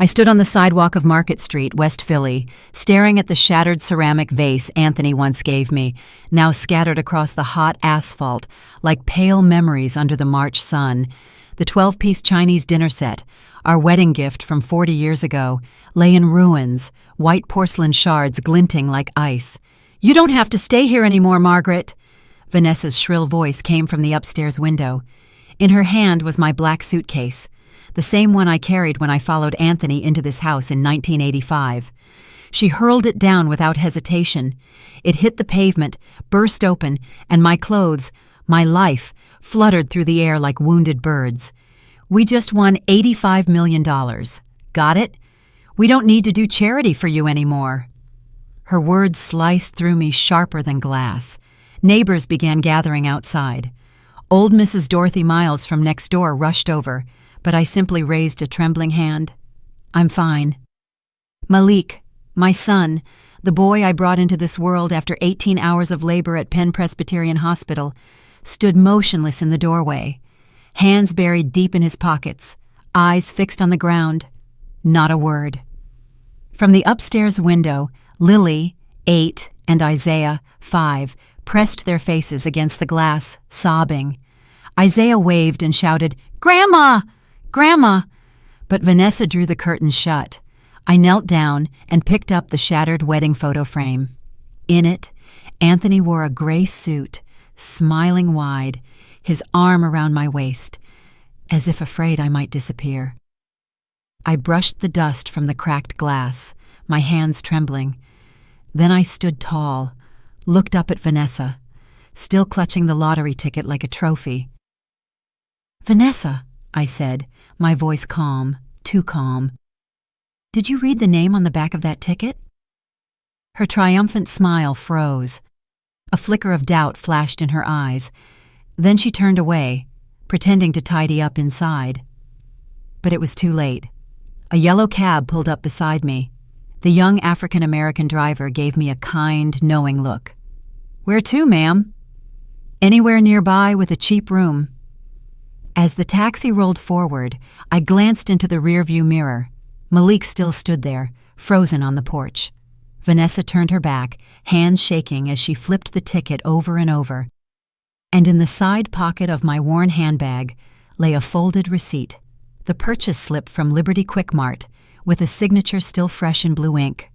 I stood on the sidewalk of Market Street, West Philly, staring at the shattered ceramic vase Anthony once gave me, now scattered across the hot asphalt like pale memories under the March sun. The 12-piece Chinese dinner set, our wedding gift from 40 years ago, lay in ruins, white porcelain shards glinting like ice. "You don't have to stay here anymore, Margaret." Vanessa's shrill voice came from the upstairs window. In her hand was my black suitcase, the same one I carried when I followed Anthony into this house in 1985. She hurled it down without hesitation. It hit the pavement, burst open, and my clothes, my life, fluttered through the air like wounded birds. "We just won $85 million. Got it? We don't need to do charity for you anymore." Her words sliced through me sharper than glass. Neighbors began gathering outside. Old Mrs. Dorothy Miles from next door rushed over, but I simply raised a trembling hand. "I'm fine." Malik, my son, the boy I brought into this world after 18 hours of labor at Penn Presbyterian Hospital, stood motionless in the doorway, hands buried deep in his pockets, eyes fixed on the ground. Not a word. From the upstairs window, Lily, 8, and Isaiah, 5, pressed their faces against the glass, sobbing. Isaiah waved and shouted, "Grandma! Grandma!" But Vanessa drew the curtains shut. I knelt down and picked up the shattered wedding photo frame. In it, Anthony wore a gray suit, smiling wide, his arm around my waist, as if afraid I might disappear. I brushed the dust from the cracked glass, my hands trembling. Then I stood tall, looked up at Vanessa, still clutching the lottery ticket like a trophy. "Vanessa," I said, my voice calm, too calm. "Did you read the name on the back of that ticket?" Her triumphant smile froze. A flicker of doubt flashed in her eyes. Then she turned away, pretending to tidy up inside. But it was too late. A yellow cab pulled up beside me. The young African-American driver gave me a kind, knowing look. "Where to, ma'am?" "Anywhere nearby with a cheap room." As the taxi rolled forward, I glanced into the rearview mirror. Malik still stood there, frozen on the porch. Vanessa turned her back, hands shaking as she flipped the ticket over and over. And in the side pocket of my worn handbag lay a folded receipt, the purchase slip from Liberty Quick Mart, with a signature still fresh in blue ink.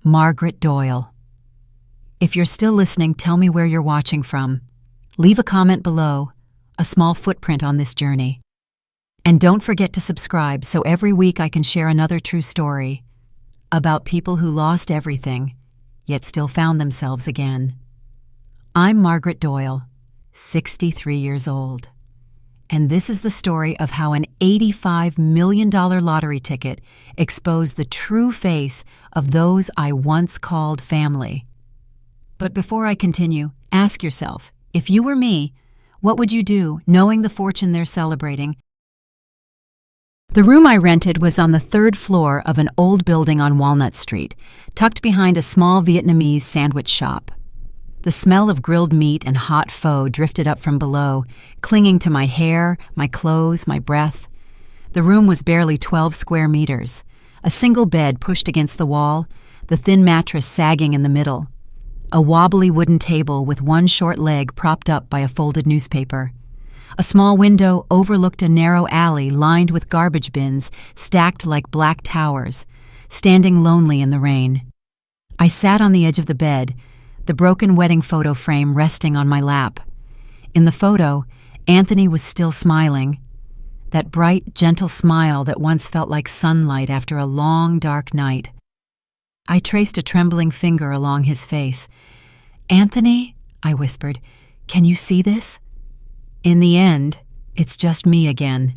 Margaret Doyle. If you're still listening, tell me where you're watching from. Leave a comment below, a small footprint on this journey. And don't forget to subscribe so every week I can share another true story about people who lost everything, yet still found themselves again. I'm Margaret Doyle, 63 years old. And this is the story of how an $85 million lottery ticket exposed the true face of those I once called family. But before I continue, ask yourself, if you were me, what would you do knowing the fortune they're celebrating? The room I rented was on the 3rd floor of an old building on Walnut Street, tucked behind a small Vietnamese sandwich shop. The smell of grilled meat and hot pho drifted up from below, clinging to my hair, my clothes, my breath. The room was barely 12 square meters, a single bed pushed against the wall, the thin mattress sagging in the middle, a wobbly wooden table with one short leg propped up by a folded newspaper. A small window overlooked a narrow alley lined with garbage bins stacked like black towers, standing lonely in the rain. I sat on the edge of the bed, the broken wedding photo frame resting on my lap. In the photo, Anthony was still smiling, that bright, gentle smile that once felt like sunlight after a long, dark night. I traced a trembling finger along his face. "Anthony," I whispered, "can you see this?" In the end, it's just me again.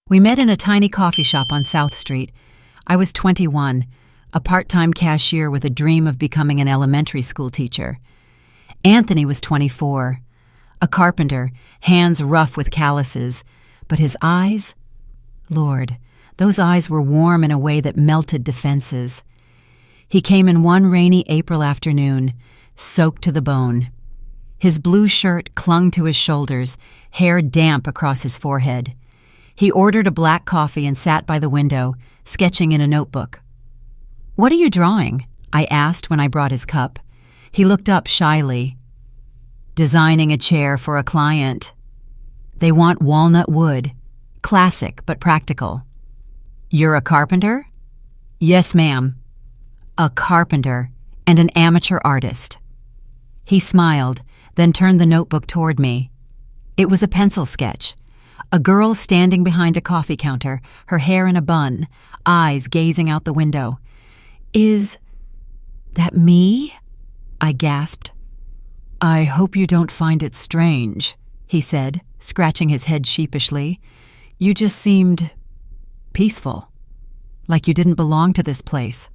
We met in a tiny coffee shop on South Street. I was 21, a part-time cashier with a dream of becoming an elementary school teacher. Anthony was 24, a carpenter, hands rough with calluses, but his eyes? Lord, those eyes were warm in a way that melted defenses. He came in one rainy April afternoon, soaked to the bone. His blue shirt clung to his shoulders, hair damp across his forehead. He ordered a black coffee and sat by the window, sketching in a notebook. "What are you drawing?" I asked when I brought his cup. He looked up shyly. "Designing a chair for a client. They want walnut wood, classic but practical." "You're a carpenter?" "Yes, ma'am." "A carpenter and an amateur artist." He smiled, then turned the notebook toward me. It was a pencil sketch. A girl standing behind a coffee counter, her hair in a bun, eyes gazing out the window. "Is that me?" I gasped. "I hope you don't find it strange," he said, scratching his head sheepishly. "You just seemed peaceful, like you didn't belong to this place."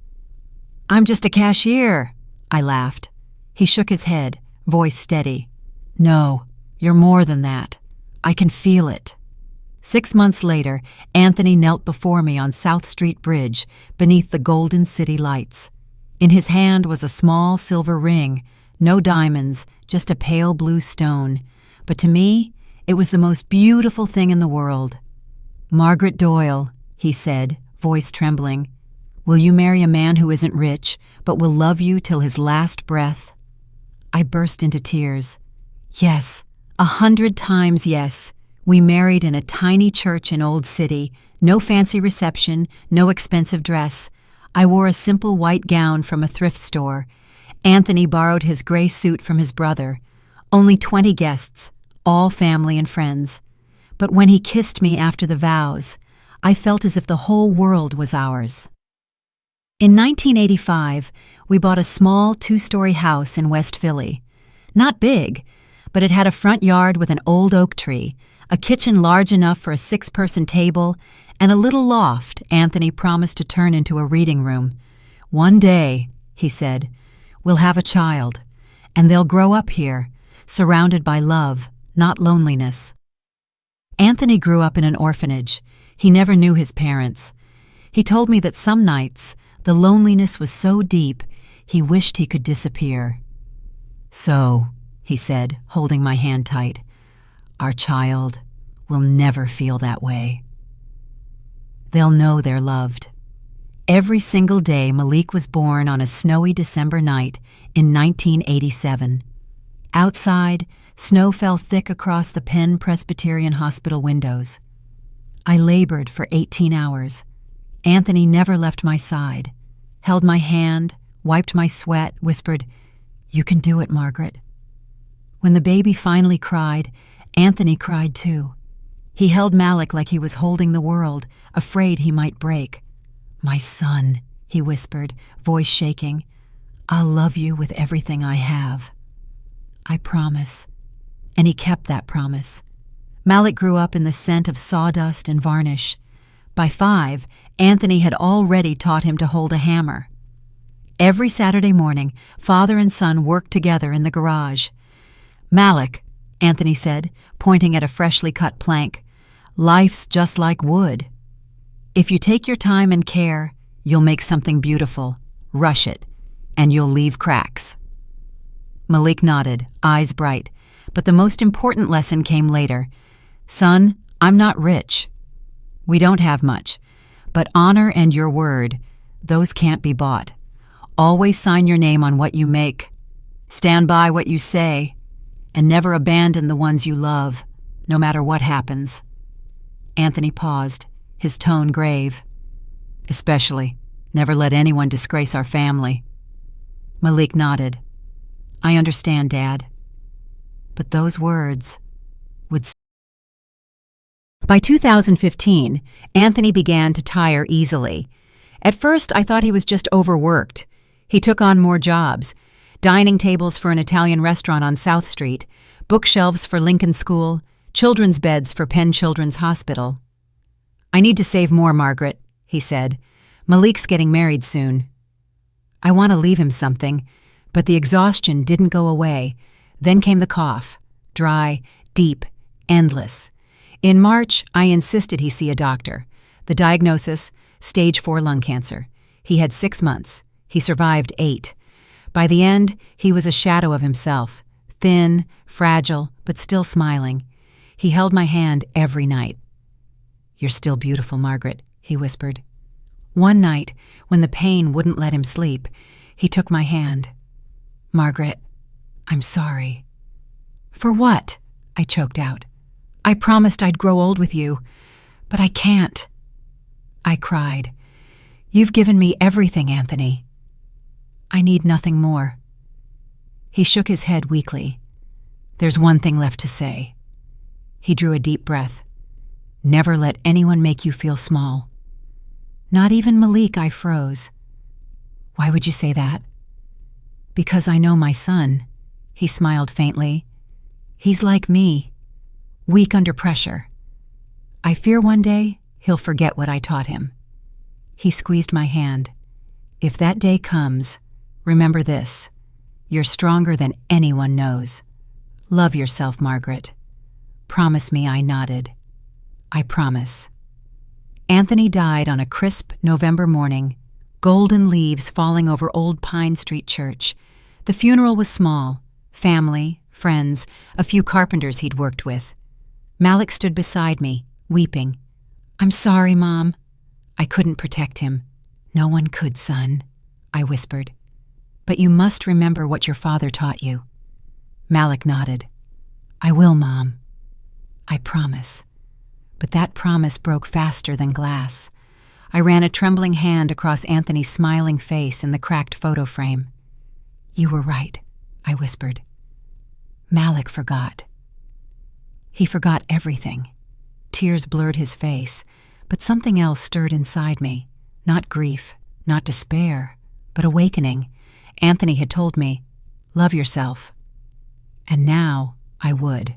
"I'm just a cashier," I laughed. He shook his head, voice steady. "No, you're more than that. I can feel it." 6 months later, Anthony knelt before me on South Street Bridge beneath the Golden City lights. In his hand was a small silver ring, no diamonds, just a pale blue stone. But to me, it was the most beautiful thing in the world. "Margaret Doyle," he said, voice trembling, "will you marry a man who isn't rich, but will love you till his last breath?" I burst into tears. Yes, 100 times yes. We married in a tiny church in Old City, no fancy reception, no expensive dress. I wore a simple white gown from a thrift store. Anthony borrowed his gray suit from his brother. Only 20 guests, all family and friends. But when he kissed me after the vows, I felt as if the whole world was ours. In 1985, we bought a small 2-story house in West Philly. Not big, but it had a front yard with an old oak tree, a kitchen large enough for a 6-person table, and a little loft Anthony promised to turn into a reading room. "One day," he said, "we'll have a child, and they'll grow up here, surrounded by love, not loneliness." Anthony grew up in an orphanage. He never knew his parents. He told me that some nights, the loneliness was so deep, he wished he could disappear. "So," he said, holding my hand tight, "our child will never feel that way. They'll know they're loved." Every single day, Malik was born on a snowy December night in 1987. Outside, snow fell thick across the Penn Presbyterian Hospital windows. I labored for 18 hours. Anthony never left my side, held my hand, wiped my sweat, whispered, "You can do it, Margaret." When the baby finally cried, Anthony cried too. He held Malik like he was holding the world, afraid he might break. "My son," he whispered, voice shaking, "I'll love you with everything I have." "I promise." And he kept that promise. Malik grew up in the scent of sawdust and varnish. By 5, Anthony had already taught him to hold a hammer. Every Saturday morning, father and son worked together in the garage. "Malik," Anthony said, pointing at a freshly cut plank, "life's just like wood. If you take your time and care, you'll make something beautiful. Rush it, and you'll leave cracks." Malik nodded, eyes bright, but the most important lesson came later. "Son, I'm not rich. We don't have much, but honor and your word, those can't be bought. Always sign your name on what you make. Stand by what you say, and never abandon the ones you love, no matter what happens." Anthony paused, his tone grave. "Especially, never let anyone disgrace our family." Malik nodded. "I understand, Dad. But those words would..." By 2015, Anthony began to tire easily. At first, I thought he was just overworked. He took on more jobs: dining tables for an Italian restaurant on South Street, bookshelves for Lincoln School, children's beds for Penn Children's Hospital. "I need to save more, Margaret," he said. "Malik's getting married soon." I want to leave him something, but the exhaustion didn't go away. Then came the cough, dry, deep, endless. In March, I insisted he see a doctor. The diagnosis, stage 4 lung cancer. He had 6 months. He survived 8. By the end, he was a shadow of himself, thin, fragile, but still smiling. He held my hand every night. "You're still beautiful, Margaret," he whispered. One night, when the pain wouldn't let him sleep, he took my hand. "Margaret, I'm sorry." "For what?" I choked out. "I promised I'd grow old with you, but I can't." I cried. "You've given me everything, Anthony. I need nothing more." He shook his head weakly. "There's one thing left to say." He drew a deep breath. "Never let anyone make you feel small." "Not even Malik," I froze. "Why would you say that?" "Because I know my son." He smiled faintly. "He's like me, weak under pressure. I fear one day he'll forget what I taught him." He squeezed my hand. "If that day comes, remember this. You're stronger than anyone knows. Love yourself, Margaret." "Promise me," I nodded. "I promise." Anthony died on a crisp November morning, golden leaves falling over Old Pine Street Church. The funeral was small. Family, friends, a few carpenters he'd worked with. Malik stood beside me, weeping. "I'm sorry, Mom." I couldn't protect him. "No one could, son," I whispered. "But you must remember what your father taught you." Malik nodded. "I will, Mom. I promise." But that promise broke faster than glass. I ran a trembling hand across Anthony's smiling face in the cracked photo frame. "You were right," I whispered. "Malik forgot." He forgot everything. Tears blurred his face, but something else stirred inside me. Not grief, not despair, but awakening. Anthony had told me, "Love yourself." And now I would.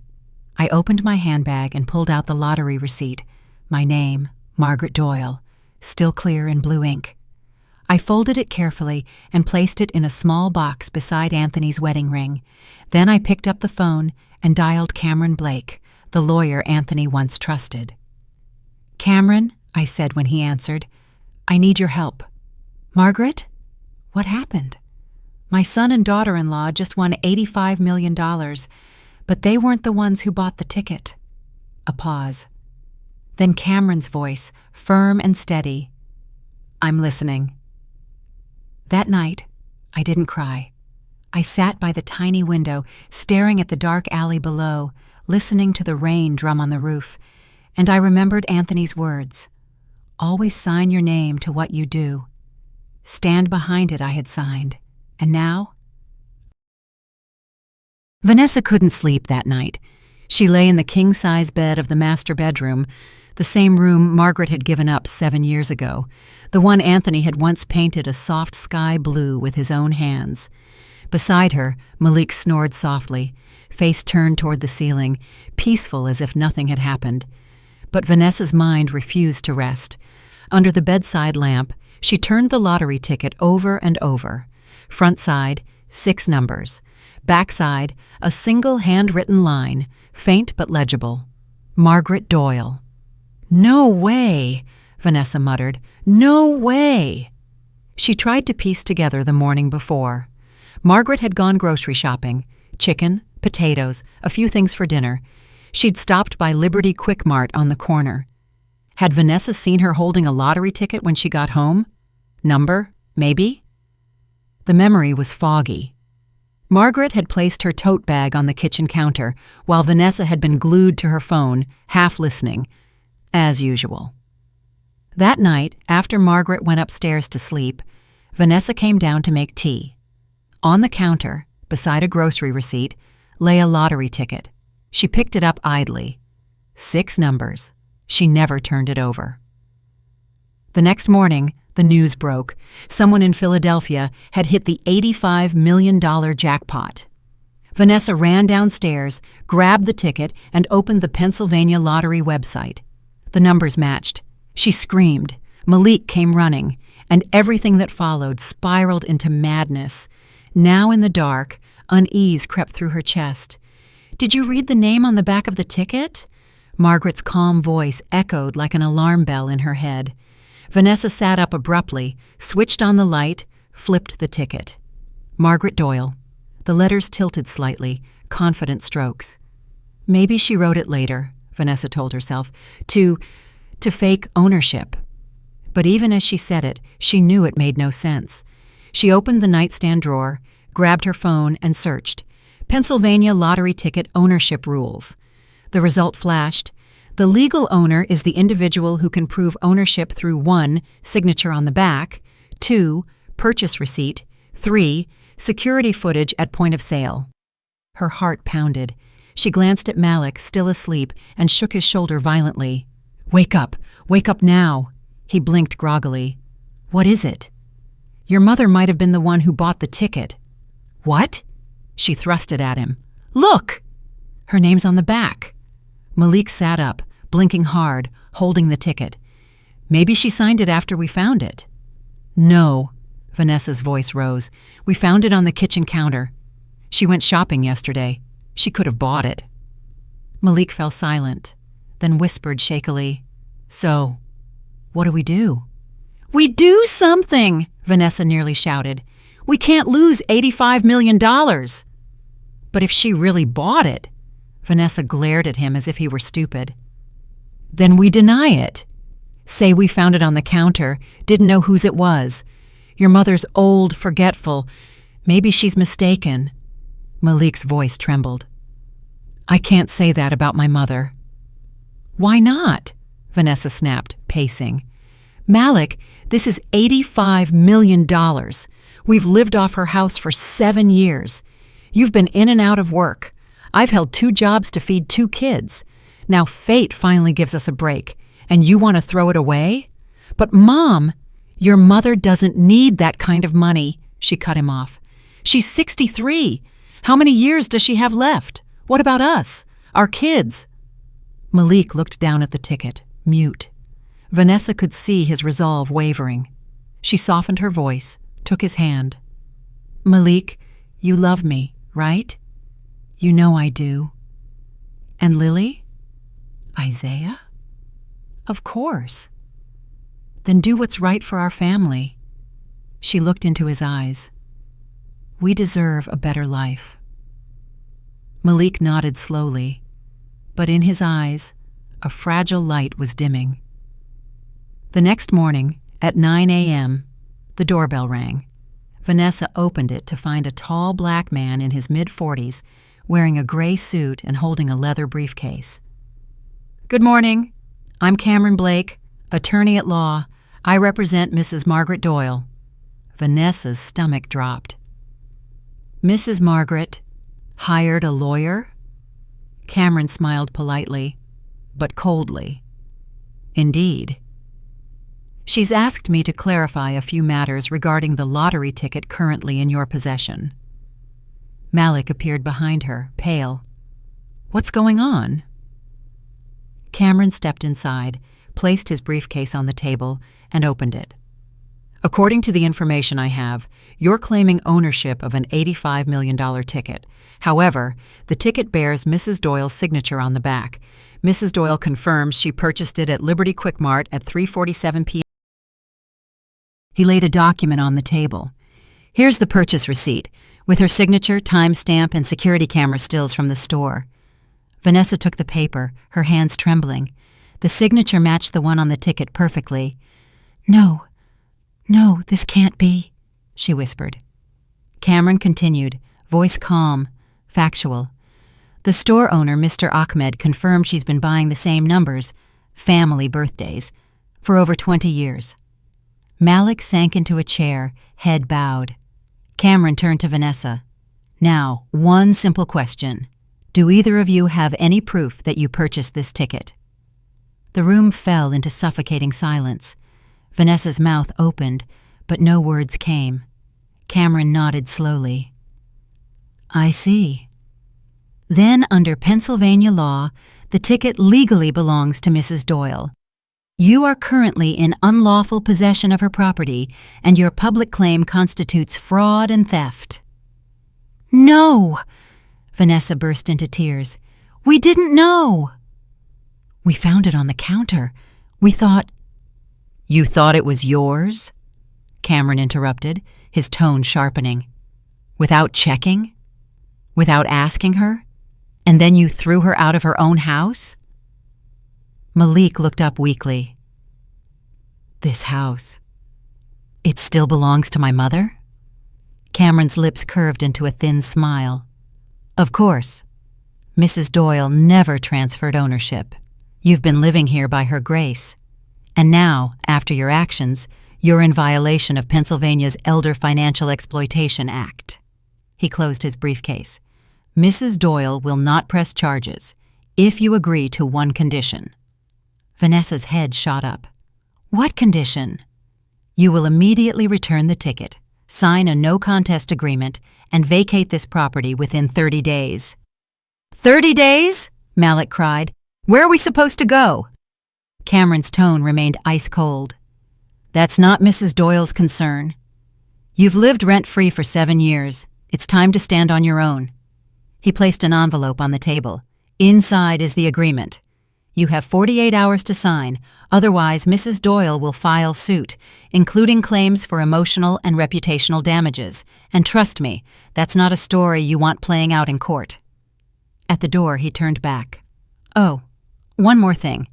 I opened my handbag and pulled out the lottery receipt. My name, Margaret Doyle, still clear in blue ink. I folded it carefully and placed it in a small box beside Anthony's wedding ring. Then I picked up the phone and dialed Cameron Blake, the lawyer Anthony once trusted. "Cameron," I said when he answered, "I need your help." "Margaret? What happened?" "My son and daughter-in-law just won $85 million, but they weren't the ones who bought the ticket." A pause. Then Cameron's voice, firm and steady. "I'm listening." That night, I didn't cry. I sat by the tiny window, staring at the dark alley below, listening to the rain drum on the roof, and I remembered Anthony's words. "Always sign your name to what you do." Stand behind it, I had signed. And now? Vanessa couldn't sleep that night. She lay in the king-size bed of the master bedroom, the same room Margaret had given up 7 years ago, the one Anthony had once painted a soft sky blue with his own hands. Beside her, Malik snored softly, face turned toward the ceiling, peaceful as if nothing had happened. But Vanessa's mind refused to rest. Under the bedside lamp, she turned the lottery ticket over and over. Front side, 6 numbers. Back side, a single handwritten line, faint but legible. Margaret Doyle. "No way," Vanessa muttered. "No way." She tried to piece together the morning before. Margaret had gone grocery shopping. Chicken, potatoes, a few things for dinner. She'd stopped by Liberty Quick Mart on the corner. Had Vanessa seen her holding a lottery ticket when she got home? Number, maybe? The memory was foggy. Margaret had placed her tote bag on the kitchen counter, while Vanessa had been glued to her phone, half listening, as usual. That night, after Margaret went upstairs to sleep, Vanessa came down to make tea. On the counter, beside a grocery receipt, lay a lottery ticket. She picked it up idly. 6 numbers. She never turned it over. The next morning, the news broke. Someone in Philadelphia had hit the $85 million jackpot. Vanessa ran downstairs, grabbed the ticket, and opened the Pennsylvania Lottery website. The numbers matched. She screamed. Malik came running, and everything that followed spiraled into madness. Now in the dark, unease crept through her chest. "Did you read the name on the back of the ticket?" Margaret's calm voice echoed like an alarm bell in her head. Vanessa sat up abruptly, switched on the light, flipped the ticket. Margaret Doyle. The letters tilted slightly, confident strokes. Maybe she wrote it later, Vanessa told herself, to to fake ownership. But even as she said it, she knew it made no sense. She opened the nightstand drawer, grabbed her phone, and searched. Pennsylvania lottery ticket ownership rules. The result flashed. The legal owner is the individual who can prove ownership through 1. Signature on the back, 2. Purchase receipt, 3. Security footage at point of sale. Her heart pounded. She glanced at Malik, still asleep, and shook his shoulder violently. Wake up! Wake up now! He blinked groggily. What is it? Your mother might have been the one who bought the ticket. What? She thrusted at him. Look! Her name's on the back. Malik sat up, blinking hard, holding the ticket. Maybe she signed it after we found it. No, Vanessa's voice rose. We found it on the kitchen counter. She went shopping yesterday. She could have bought it. Malik fell silent, then whispered shakily, So, what do we do? We do something, Vanessa nearly shouted. We can't lose $85 million. But if she really bought it, Vanessa glared at him as if he were stupid. Then we deny it. Say we found it on the counter, didn't know whose it was. Your mother's old, forgetful. Maybe she's mistaken. Malik's voice trembled. I can't say that about my mother. Why not? Vanessa snapped, pacing. Malik, this is $85 million. We've lived off her house for 7 years. You've been in and out of work. I've held 2 jobs to feed 2 kids. Now fate finally gives us a break, and you want to throw it away? But Mom, your mother doesn't need that kind of money, she cut him off. She's 63. How many years does she have left? What about us? Our kids? Malik looked down at the ticket, mute. Vanessa could see his resolve wavering. She softened her voice, took his hand. Malik, you love me, right? You know I do. And Lily? Isaiah? Of course. Then do what's right for our family. She looked into his eyes. We deserve a better life. Malik nodded slowly, but in his eyes, a fragile light was dimming. The next morning, at 9 a.m., the doorbell rang. Vanessa opened it to find a tall black man in his mid-40s, wearing a gray suit and holding a leather briefcase. Good morning. I'm Cameron Blake, attorney at law. I represent Mrs. Margaret Doyle. Vanessa's stomach dropped. Mrs. Margaret hired a lawyer? Cameron smiled politely, but coldly. Indeed. She's asked me to clarify a few matters regarding the lottery ticket currently in your possession. Malik appeared behind her, pale. What's going on? Cameron stepped inside, placed his briefcase on the table, and opened it. According to the information I have, you're claiming ownership of an $85 million ticket. However, the ticket bears Mrs. Doyle's signature on the back. Mrs. Doyle confirms she purchased it at Liberty Quick Mart at 3:47 p.m. He laid a document on the table. Here's the purchase receipt, with her signature, timestamp, and security camera stills from the store. Vanessa took the paper, her hands trembling. The signature matched the one on the ticket perfectly. No, this can't be, she whispered. Cameron continued, voice calm, factual. The store owner, Mr. Ahmed, confirmed she's been buying the same numbers, family birthdays, for over 20 years. Malik sank into a chair, head bowed. Cameron turned to Vanessa. Now, one simple question. Do either of you have any proof that you purchased this ticket? The room fell into suffocating silence. Vanessa's mouth opened, but no words came. Cameron nodded slowly. I see. Then, under Pennsylvania law, the ticket legally belongs to Mrs. Doyle. You are currently in unlawful possession of her property, and your public claim constitutes fraud and theft. No! Vanessa burst into tears. We didn't know! We found it on the counter. We thought... You thought it was yours? Cameron interrupted, his tone sharpening. Without checking? Without asking her? And then you threw her out of her own house? Malik looked up weakly. This house. It still belongs to my mother? Cameron's lips curved into a thin smile. Of course. Mrs. Doyle never transferred ownership. You've been living here by her grace. And now, after your actions, you're in violation of Pennsylvania's Elder Financial Exploitation Act. He closed his briefcase. Mrs. Doyle will not press charges if you agree to one condition. Vanessa's head shot up. What condition? You will immediately return the ticket, sign a no-contest agreement, and vacate this property within 30 days. 30 days? Malik cried. Where are we supposed to go? Cameron's tone remained ice-cold. That's not Mrs. Doyle's concern. You've lived rent-free for 7 years. It's time to stand on your own. He placed an envelope on the table. Inside is the agreement. You have 48 hours to sign, otherwise Mrs. Doyle will file suit, including claims for emotional and reputational damages. And trust me, that's not a story you want playing out in court. At the door, he turned back. Oh, one more thing.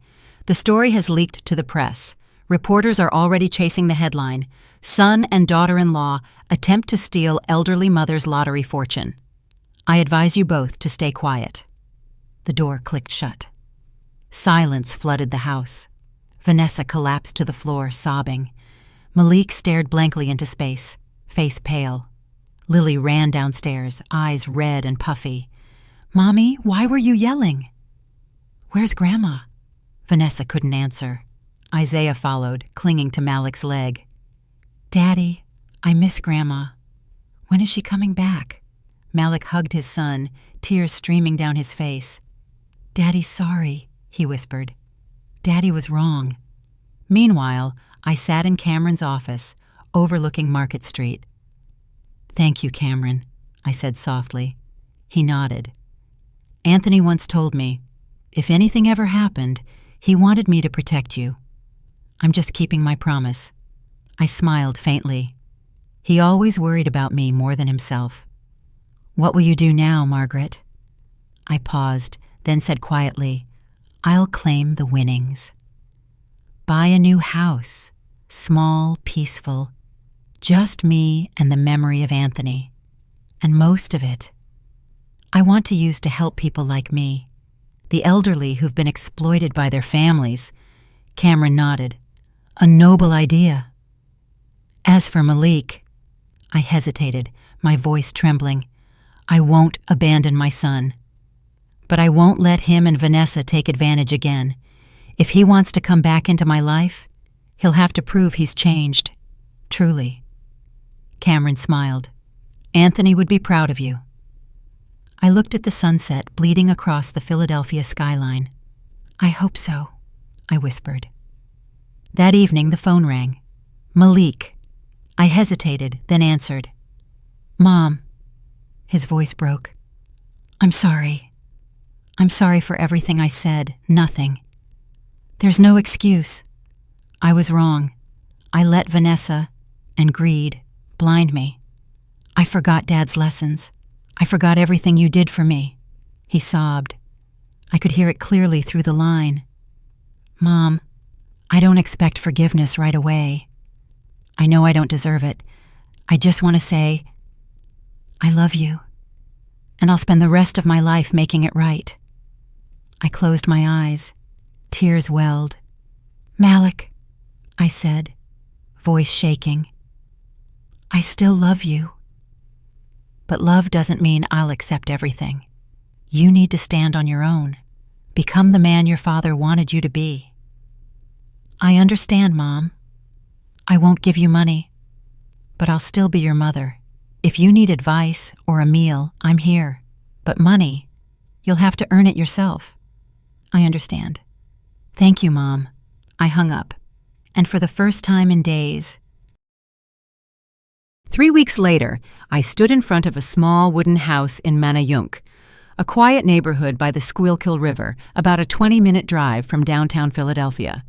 The story has leaked to the press. Reporters are already chasing the headline, Son and daughter-in-law attempt to steal elderly mother's lottery fortune. I advise you both to stay quiet. The door clicked shut. Silence flooded the house. Vanessa collapsed to the floor, sobbing. Malik stared blankly into space, face pale. Lily ran downstairs, eyes red and puffy. Mommy, why were you yelling? Where's Grandma? Vanessa couldn't answer. Isaiah followed, clinging to Malik's leg. Daddy, I miss Grandma. When is she coming back? Malik hugged his son, tears streaming down his face. Daddy's sorry, he whispered. Daddy was wrong. Meanwhile, I sat in Cameron's office, overlooking Market Street. Thank you, Cameron, I said softly. He nodded. Anthony once told me, if anything ever happened, he wanted me to protect you. I'm just keeping my promise. I smiled faintly. He always worried about me more than himself. What will you do now, Margaret? I paused, then said quietly, I'll claim the winnings. Buy a new house, small, peaceful, just me and the memory of Anthony. And most of it, I want to use to help people like me, the elderly who've been exploited by their families. Cameron nodded. A noble idea. As for Malik, I hesitated, my voice trembling. I won't abandon my son. But I won't let him and Vanessa take advantage again. If he wants to come back into my life, he'll have to prove he's changed. Truly. Cameron smiled. Anthony would be proud of you. I looked at the sunset bleeding across the Philadelphia skyline. I hope so, I whispered. That evening the phone rang. Malik. I hesitated, then answered. Mom. His voice broke. I'm sorry. I'm sorry for everything I said. Nothing. There's no excuse. I was wrong. I let Vanessa and greed blind me. I forgot Dad's lessons. I forgot everything you did for me. He sobbed. I could hear it clearly through the line. Mom, I don't expect forgiveness right away. I know I don't deserve it. I just want to say, I love you, and I'll spend the rest of my life making it right. I closed my eyes. Tears welled. Malik, I said, voice shaking. I still love you. But love doesn't mean I'll accept everything. You need to stand on your own. Become the man your father wanted you to be. I understand, Mom. I won't give you money, but I'll still be your mother. If you need advice or a meal, I'm here. But money, you'll have to earn it yourself. I understand. Thank you, Mom. I hung up, and for the first time in days. 3 weeks later, I stood in front of a small wooden house in Manayunk, a quiet neighborhood by the Schuylkill River, about a 20-minute drive from downtown Philadelphia.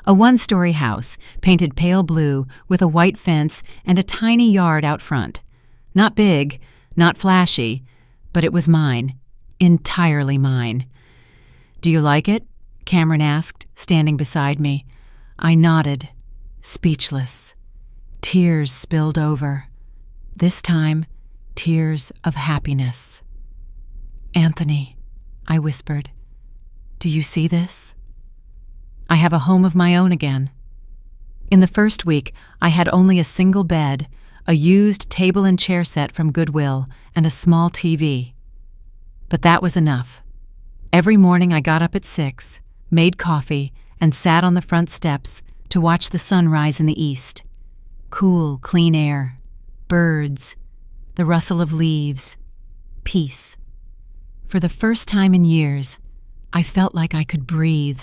A one-story house, painted pale blue, with a white fence and a tiny yard out front. Not big, not flashy, but it was mine. Entirely mine. Do you like it? Cameron asked, standing beside me. I nodded. speechless. Tears spilled over. This time, tears of happiness. "Anthony," I whispered, "do you see this? I have a home of my own again." In the first week, I had only a single bed, a used table and chair set from Goodwill, and a small TV. But that was enough. Every morning I got up at 6, made coffee, and sat on the front steps to watch the sun rise in the east. Cool, clean air, birds, the rustle of leaves, peace. For the first time in years, I felt like I could breathe.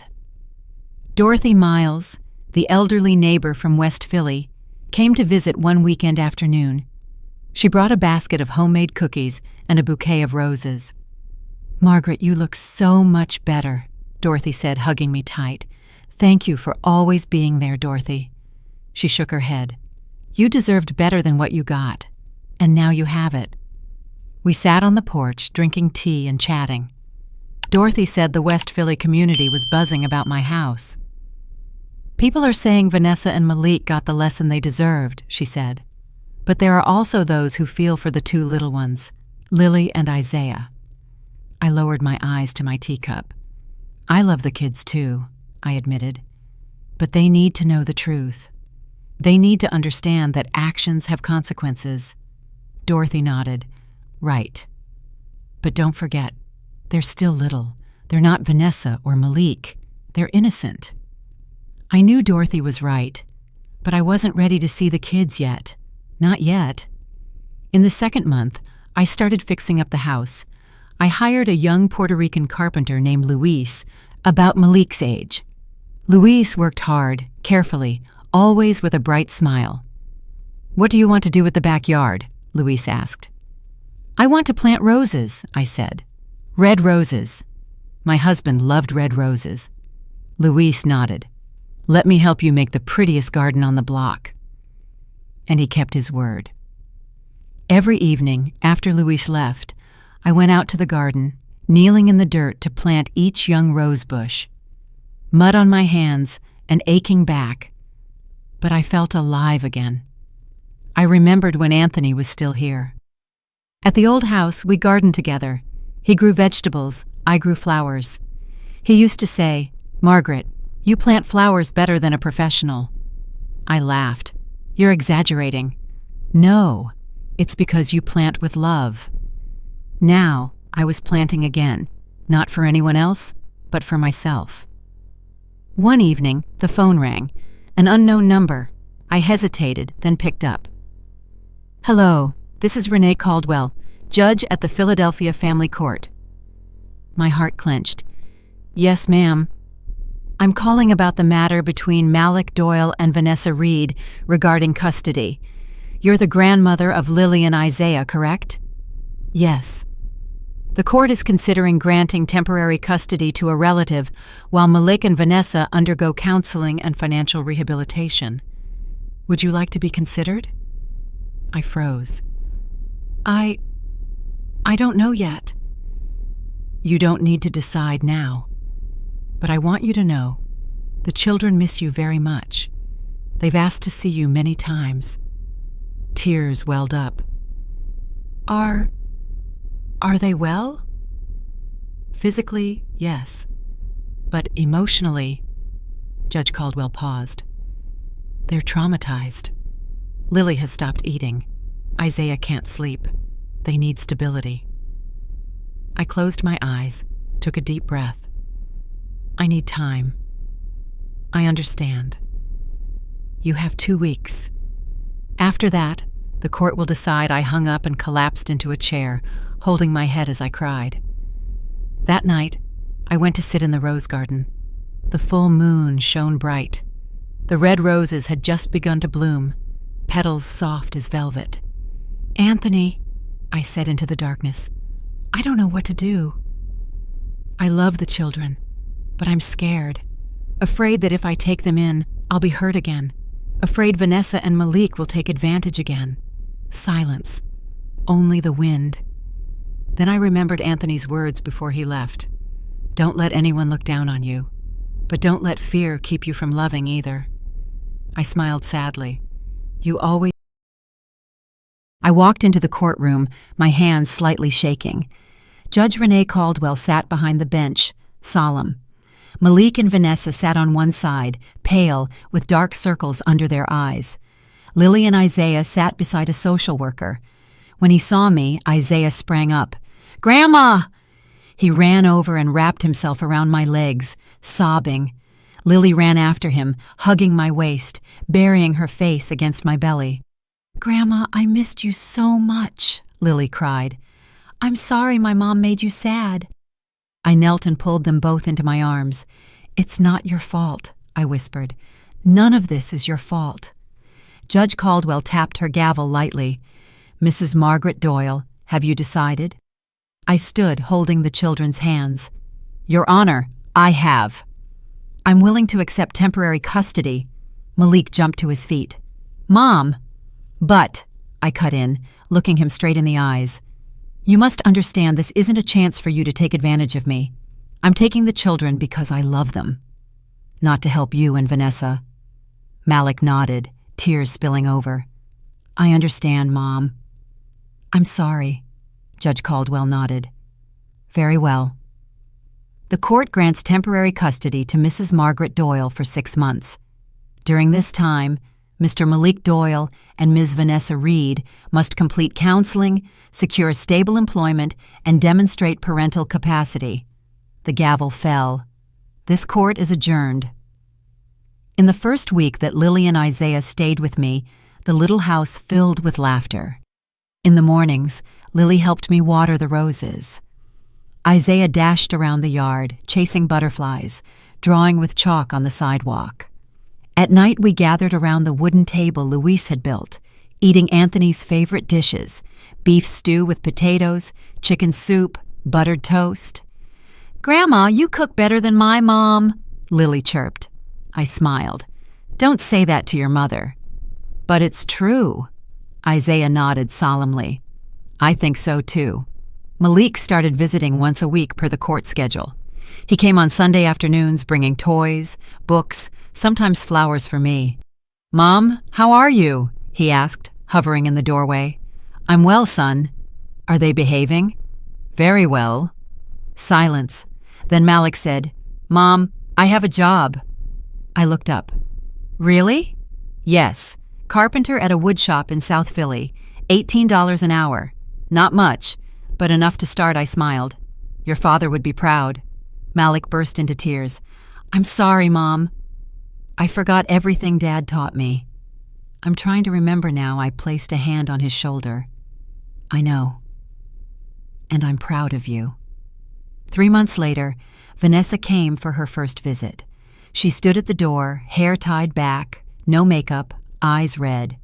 Dorothy Miles, the elderly neighbor from West Philly, came to visit one weekend afternoon. She brought a basket of homemade cookies and a bouquet of roses. "Margaret, you look so much better," Dorothy said, hugging me tight. "Thank you for always being there, Dorothy." She shook her head. "You deserved better than what you got, and now you have it." We sat on the porch, drinking tea and chatting. Dorothy said the West Philly community was buzzing about my house. "People are saying Vanessa and Malik got the lesson they deserved," she said. "But there are also those who feel for the two little ones, Lily and Isaiah." I lowered my eyes to my teacup. "I love the kids too," I admitted. "But they need to know the truth. They need to understand that actions have consequences." Dorothy nodded. "Right. But don't forget, they're still little. They're not Vanessa or Malik. They're innocent." I knew Dorothy was right, but I wasn't ready to see the kids yet. Not yet. In the second month, I started fixing up the house. I hired a young Puerto Rican carpenter named Luis, about Malik's age. Luis worked hard, carefully, always with a bright smile. "What do you want to do with the backyard?" Luis asked. "I want to plant roses," I said. "Red roses." My husband loved red roses. Luis nodded. "Let me help you make the prettiest garden on the block." And he kept his word. Every evening, after Luis left, I went out to the garden, kneeling in the dirt to plant each young rose bush. Mud on my hands, an aching back, but I felt alive again. I remembered when Anthony was still here. At the old house, we gardened together. He grew vegetables, I grew flowers. He used to say, "Margaret, you plant flowers better than a professional." I laughed. "You're exaggerating." "No, it's because you plant with love." Now, I was planting again, not for anyone else, but for myself. One evening, the phone rang, an unknown number. I hesitated, then picked up. "Hello, this is Renee Caldwell, judge at the Philadelphia Family Court." My heart clenched. "Yes, ma'am. I'm calling about the matter between Margaret Doyle and Vanessa Reed regarding custody. You're the grandmother of Lily and Isaiah, correct?" "Yes." "The court is considering granting temporary custody to a relative while Malik and Vanessa undergo counseling and financial rehabilitation. Would you like to be considered?" I froze. I don't know yet." "You don't need to decide now. But I want you to know, the children miss you very much. They've asked to see you many times." Tears welled up. Are they well?" "Physically, yes. But emotionally," Judge Caldwell paused. "They're traumatized. Lily has stopped eating. Isaiah can't sleep. They need stability." I closed my eyes, took a deep breath. "I need time. I understand. You have 2 weeks. After that, the court will decide." I hung up and collapsed into a chair, holding my head as I cried. That night, I went to sit in the rose garden. The full moon shone bright. The red roses had just begun to bloom, petals soft as velvet. "Anthony," I said into the darkness, "I don't know what to do. I love the children, but I'm scared, afraid that if I take them in, I'll be hurt again, afraid Vanessa and Malik will take advantage again." Silence. Only the wind. Then I remembered Anthony's words before he left. "Don't let anyone look down on you, but don't let fear keep you from loving either." I smiled sadly. You always... I walked into the courtroom, my hands slightly shaking. Judge Renee Caldwell sat behind the bench, solemn. Malik and Vanessa sat on one side, pale, with dark circles under their eyes. Lily and Isaiah sat beside a social worker. When he saw me, Isaiah sprang up. "Grandma!" He ran over and wrapped himself around my legs, sobbing. Lily ran after him, hugging my waist, burying her face against my belly. "Grandma, I missed you so much," Lily cried. "I'm sorry my mom made you sad." I knelt and pulled them both into my arms. "It's not your fault," I whispered. "None of this is your fault." Judge Caldwell tapped her gavel lightly. "Mrs. Margaret Doyle, have you decided?" I stood, holding the children's hands. "Your Honor, I have." "I'm willing to accept temporary custody." Malik jumped to his feet. "Mom!" "But," I cut in, looking him straight in the eyes, "you must understand this isn't a chance for you to take advantage of me. I'm taking the children because I love them. Not to help you and Vanessa." Malik nodded, tears spilling over. "I understand, Mom." "I'm sorry." Judge Caldwell nodded. "Very well." The court grants temporary custody to Mrs. Margaret Doyle for 6 months. During this time, Mr. Malik Doyle and Ms. Vanessa Reed must complete counseling, secure stable employment, and demonstrate parental capacity. The gavel fell. This court is adjourned. In the first week that Lily and Isaiah stayed with me, the little house filled with laughter. In the mornings, Lily helped me water the roses. Isaiah dashed around the yard, chasing butterflies, drawing with chalk on the sidewalk. At night, we gathered around the wooden table Luis had built, eating Anthony's favorite dishes: beef stew with potatoes, chicken soup, buttered toast. "Grandma, you cook better than my mom," Lily chirped. I smiled. "Don't say that to your mother." "But it's true." Isaiah nodded solemnly. "I think so too." Malik started visiting once a week per the court schedule. He came on Sunday afternoons bringing toys, books, sometimes flowers for me. "Mom, how are you?" he asked, hovering in the doorway. "I'm well, son." "Are they behaving?" "Very well." Silence. Then Malik said, "Mom, I have a job." I looked up. "Really?" "Yes. Carpenter at a wood shop in South Philly. $18 an hour. Not much, but enough to start," I smiled. "Your father would be proud." Malik burst into tears. "I'm sorry, Mom." I forgot everything Dad taught me. I'm trying to remember now. I placed a hand on his shoulder. "I know. And I'm proud of you." 3 months later, Vanessa came for her first visit. She stood at the door, hair tied back, no makeup, eyes red.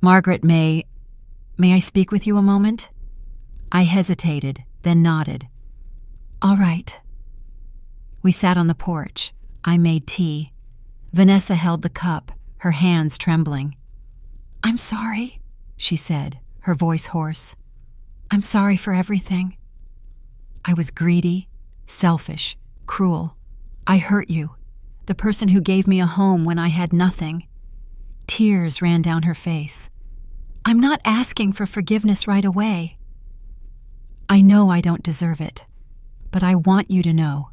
"Margaret, may I speak with you a moment?" I hesitated, then nodded. "All right." We sat on the porch. I made tea. Vanessa held the cup, her hands trembling. "I'm sorry," she said, her voice hoarse. "I'm sorry for everything. I was greedy, selfish, cruel. I hurt you, the person who gave me a home when I had nothing." Tears ran down her face. "I'm not asking for forgiveness right away. I know I don't deserve it, but I want you to know.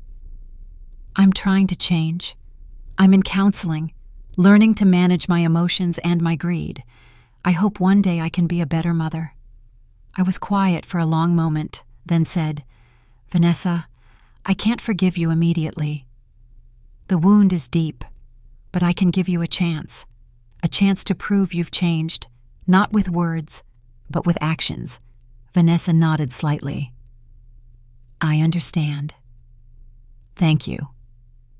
I'm trying to change. I'm in counseling, learning to manage my emotions and my greed. I hope one day I can be a better mother." I was quiet for a long moment, then said, "Vanessa, I can't forgive you immediately. The wound is deep, but I can give you a chance to prove you've changed, not with words, but with actions." Vanessa nodded slightly. "I understand. Thank you."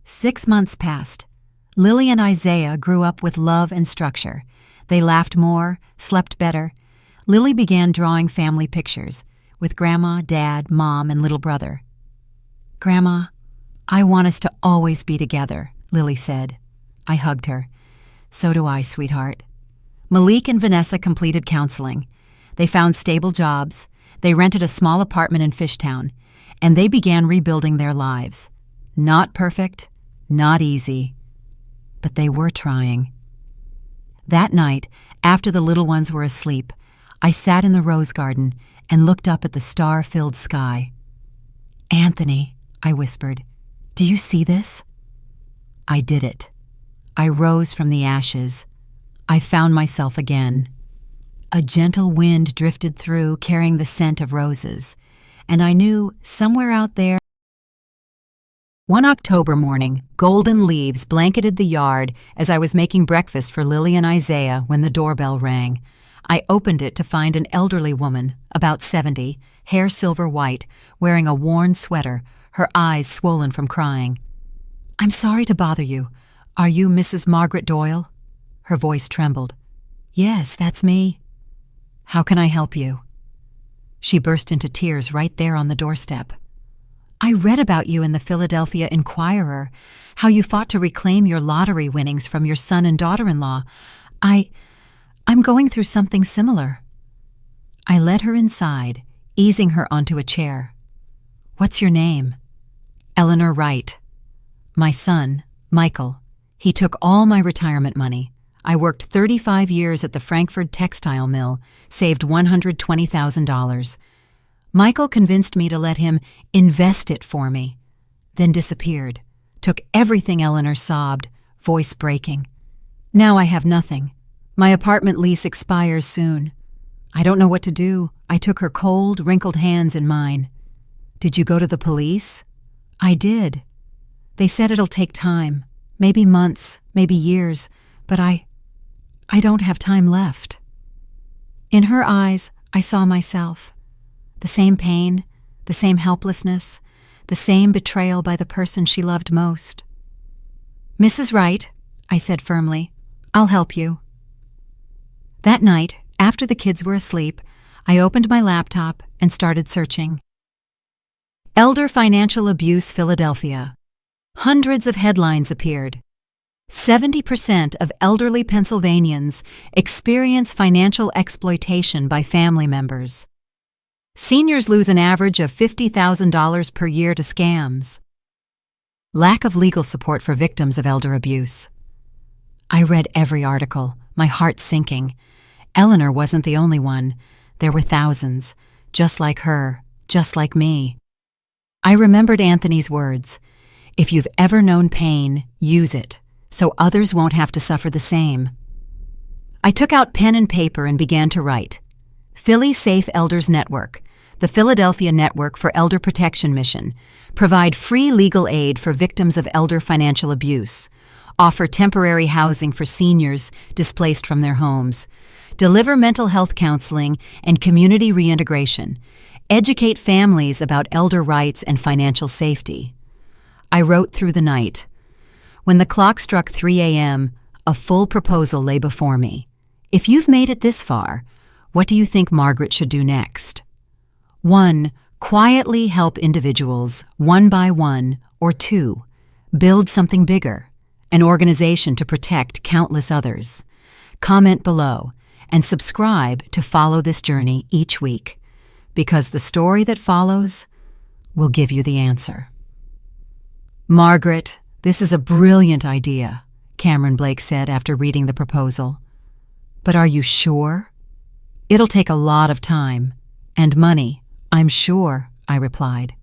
6 months passed. Lily and Isaiah grew up with love and structure. They laughed more, slept better. Lily began drawing family pictures with Grandma, Dad, Mom, and little brother. "Grandma, I want us to always be together," Lily said. I hugged her. "So do I, sweetheart." Malik and Vanessa completed counseling. They found stable jobs. They rented a small apartment in Fishtown, and they began rebuilding their lives. Not perfect, not easy, but they were trying. That night, after the little ones were asleep, I sat in the rose garden and looked up at the star-filled sky. "Anthony," I whispered, "do you see this?" I did it. I rose from the ashes. I found myself again. A gentle wind drifted through, carrying the scent of roses, and I knew somewhere out there. One October morning, golden leaves blanketed the yard as I was making breakfast for Lily and Isaiah when the doorbell rang. I opened it to find an elderly woman, about 70, hair silver white, wearing a worn sweater, her eyes swollen from crying. "I'm sorry to bother you. Are you Mrs. Margaret Doyle?" Her voice trembled. "Yes, that's me." "How can I help you?" She burst into tears right there on the doorstep. "I read about you in the Philadelphia Inquirer, how you fought to reclaim your lottery winnings from your son and daughter-in-law. I'm going through something similar." I led her inside, easing her onto a chair. "What's your name?" "Eleanor Wright." "My son, Michael. He took all my retirement money. I worked 35 years at the Frankfurt textile mill, saved $120,000. Michael convinced me to let him invest it for me, then disappeared. Took everything." Eleanor sobbed, voice breaking. "Now I have nothing. My apartment lease expires soon. I don't know what to do." I took her cold, wrinkled hands in mine. "Did you go to the police?" "I did. They said it'll take time, maybe months, maybe years, but I don't have time left." In her eyes, I saw myself. The same pain, the same helplessness, the same betrayal by the person she loved most. "Mrs. Wright," I said firmly, "I'll help you." That night, after the kids were asleep, I opened my laptop and started searching. Elder Financial Abuse, Philadelphia. Hundreds of headlines appeared. 70% of elderly Pennsylvanians experience financial exploitation by family members. Seniors lose an average of $50,000 per year to scams. Lack of legal support for victims of elder abuse. I read every article, my heart sinking. Eleanor wasn't the only one. There were thousands, just like her, just like me. I remembered Anthony's words, "If you've ever known pain, use it, so others won't have to suffer the same." I took out pen and paper and began to write. Philly Safe Elders Network, the Philadelphia Network for Elder Protection Mission, provide free legal aid for victims of elder financial abuse, offer temporary housing for seniors displaced from their homes, deliver mental health counseling and community reintegration, educate families about elder rights and financial safety. I wrote through the night. When the clock struck 3 a.m., a full proposal lay before me. If you've made it this far, what do you think Margaret should do next? 1. Quietly help individuals, one by one, or 2. Build something bigger, an organization to protect countless others. Comment below and subscribe to follow this journey each week, because the story that follows will give you the answer. "Margaret, this is a brilliant idea," Cameron Blake said after reading the proposal. "But are you sure?" "It'll take a lot of time and money, I'm sure," I replied.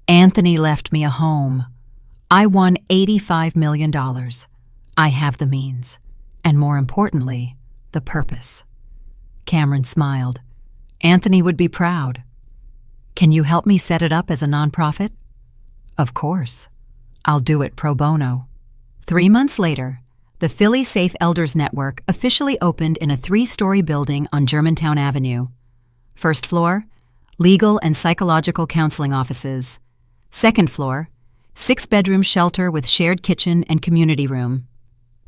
"Anthony left me a home. I won $85 million. I have the means, and more importantly, the purpose." Cameron smiled. "Anthony would be proud. Can you help me set it up as a nonprofit?" "Of course. I'll do it pro bono." 3 months later, the Philly Safe Elders Network officially opened in a 3-story building on Germantown Avenue. First floor, legal and psychological counseling offices. Second floor, 6-bedroom shelter with shared kitchen and community room.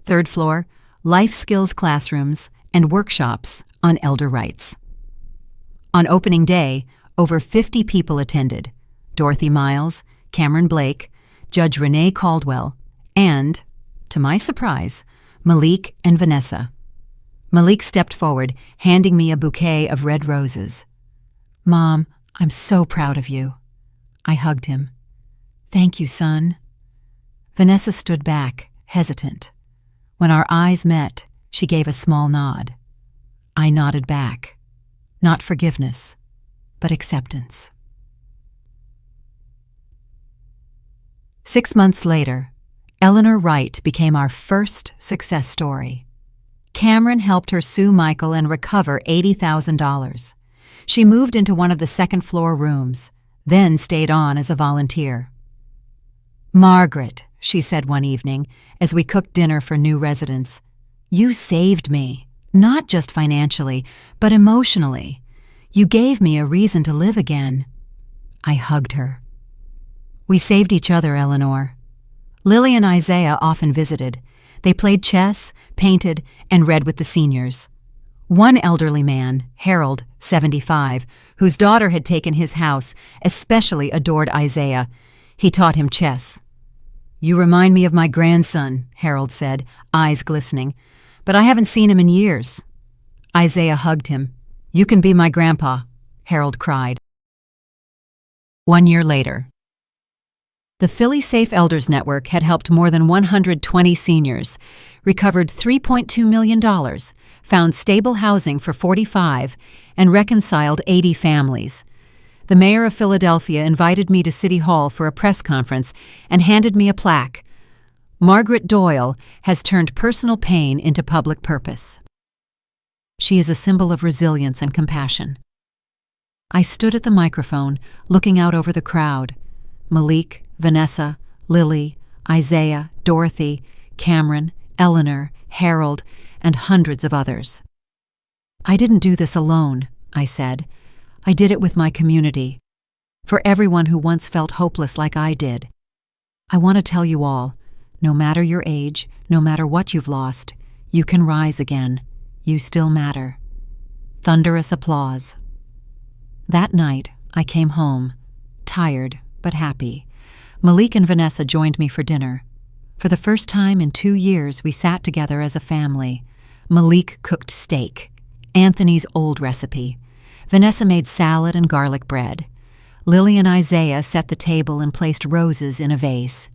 Third floor, life skills classrooms and workshops on elder rights. On opening day, over 50 people attended: Dorothy Miles, Cameron Blake, Judge Renee Caldwell, and, to my surprise, Malik and Vanessa. Malik stepped forward, handing me a bouquet of red roses. "Mom, I'm so proud of you." I hugged him. "Thank you, son." Vanessa stood back, hesitant. When our eyes met, She gave a small nod. I nodded back. Not forgiveness, but acceptance. 6 months later, Eleanor Wright became our first success story. Cameron helped her sue Michael and recover $80,000. She moved into one of the second-floor rooms, then stayed on as a volunteer. "Margaret," she said one evening as we cooked dinner for new residents, "you saved me, not just financially, but emotionally. You gave me a reason to live again." I hugged her. We saved each other, Eleanor. Lily and Isaiah often visited. They played chess, painted, and read with the seniors. One elderly man, Harold, 75, whose daughter had taken his house, especially adored Isaiah. He taught him chess. "You remind me of my grandson," Harold said, eyes glistening, "but I haven't seen him in years." Isaiah hugged him. "You can be my grandpa," Harold cried. 1 year later. The Philly Safe Elders Network had helped more than 120 seniors, recovered $3.2 million, found stable housing for 45, and reconciled 80 families. The mayor of Philadelphia invited me to City Hall for a press conference and handed me a plaque. Margaret Doyle has turned personal pain into public purpose. She is a symbol of resilience and compassion. I stood at the microphone, looking out over the crowd. Malik, Vanessa, Lily, Isaiah, Dorothy, Cameron, Eleanor, Harold, and hundreds of others. "I didn't do this alone," I said. "I did it with my community. For everyone who once felt hopeless like I did. I want to tell you all, no matter your age, no matter what you've lost, you can rise again. You still matter." Thunderous applause. That night, I came home, tired but happy. Malik and Vanessa joined me for dinner. For the first time in 2 years, we sat together as a family. Malik cooked steak, Anthony's old recipe. Vanessa made salad and garlic bread. Lily and Isaiah set the table and placed roses in a vase.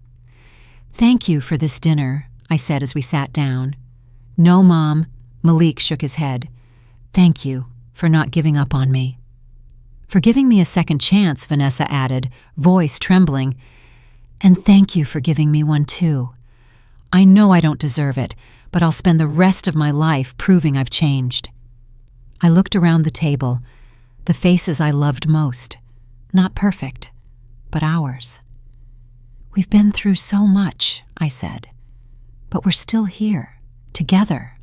"Thank you for this dinner," I said as we sat down. "No, Mom," Malik shook his head. "Thank you for not giving up on me." "For giving me a second chance," Vanessa added, voice trembling. "And thank you for giving me one too. I know I don't deserve it, but I'll spend the rest of my life proving I've changed." I looked around the table, the faces I loved most. Not perfect, but ours. "We've been through so much," I said, "but we're still here, together."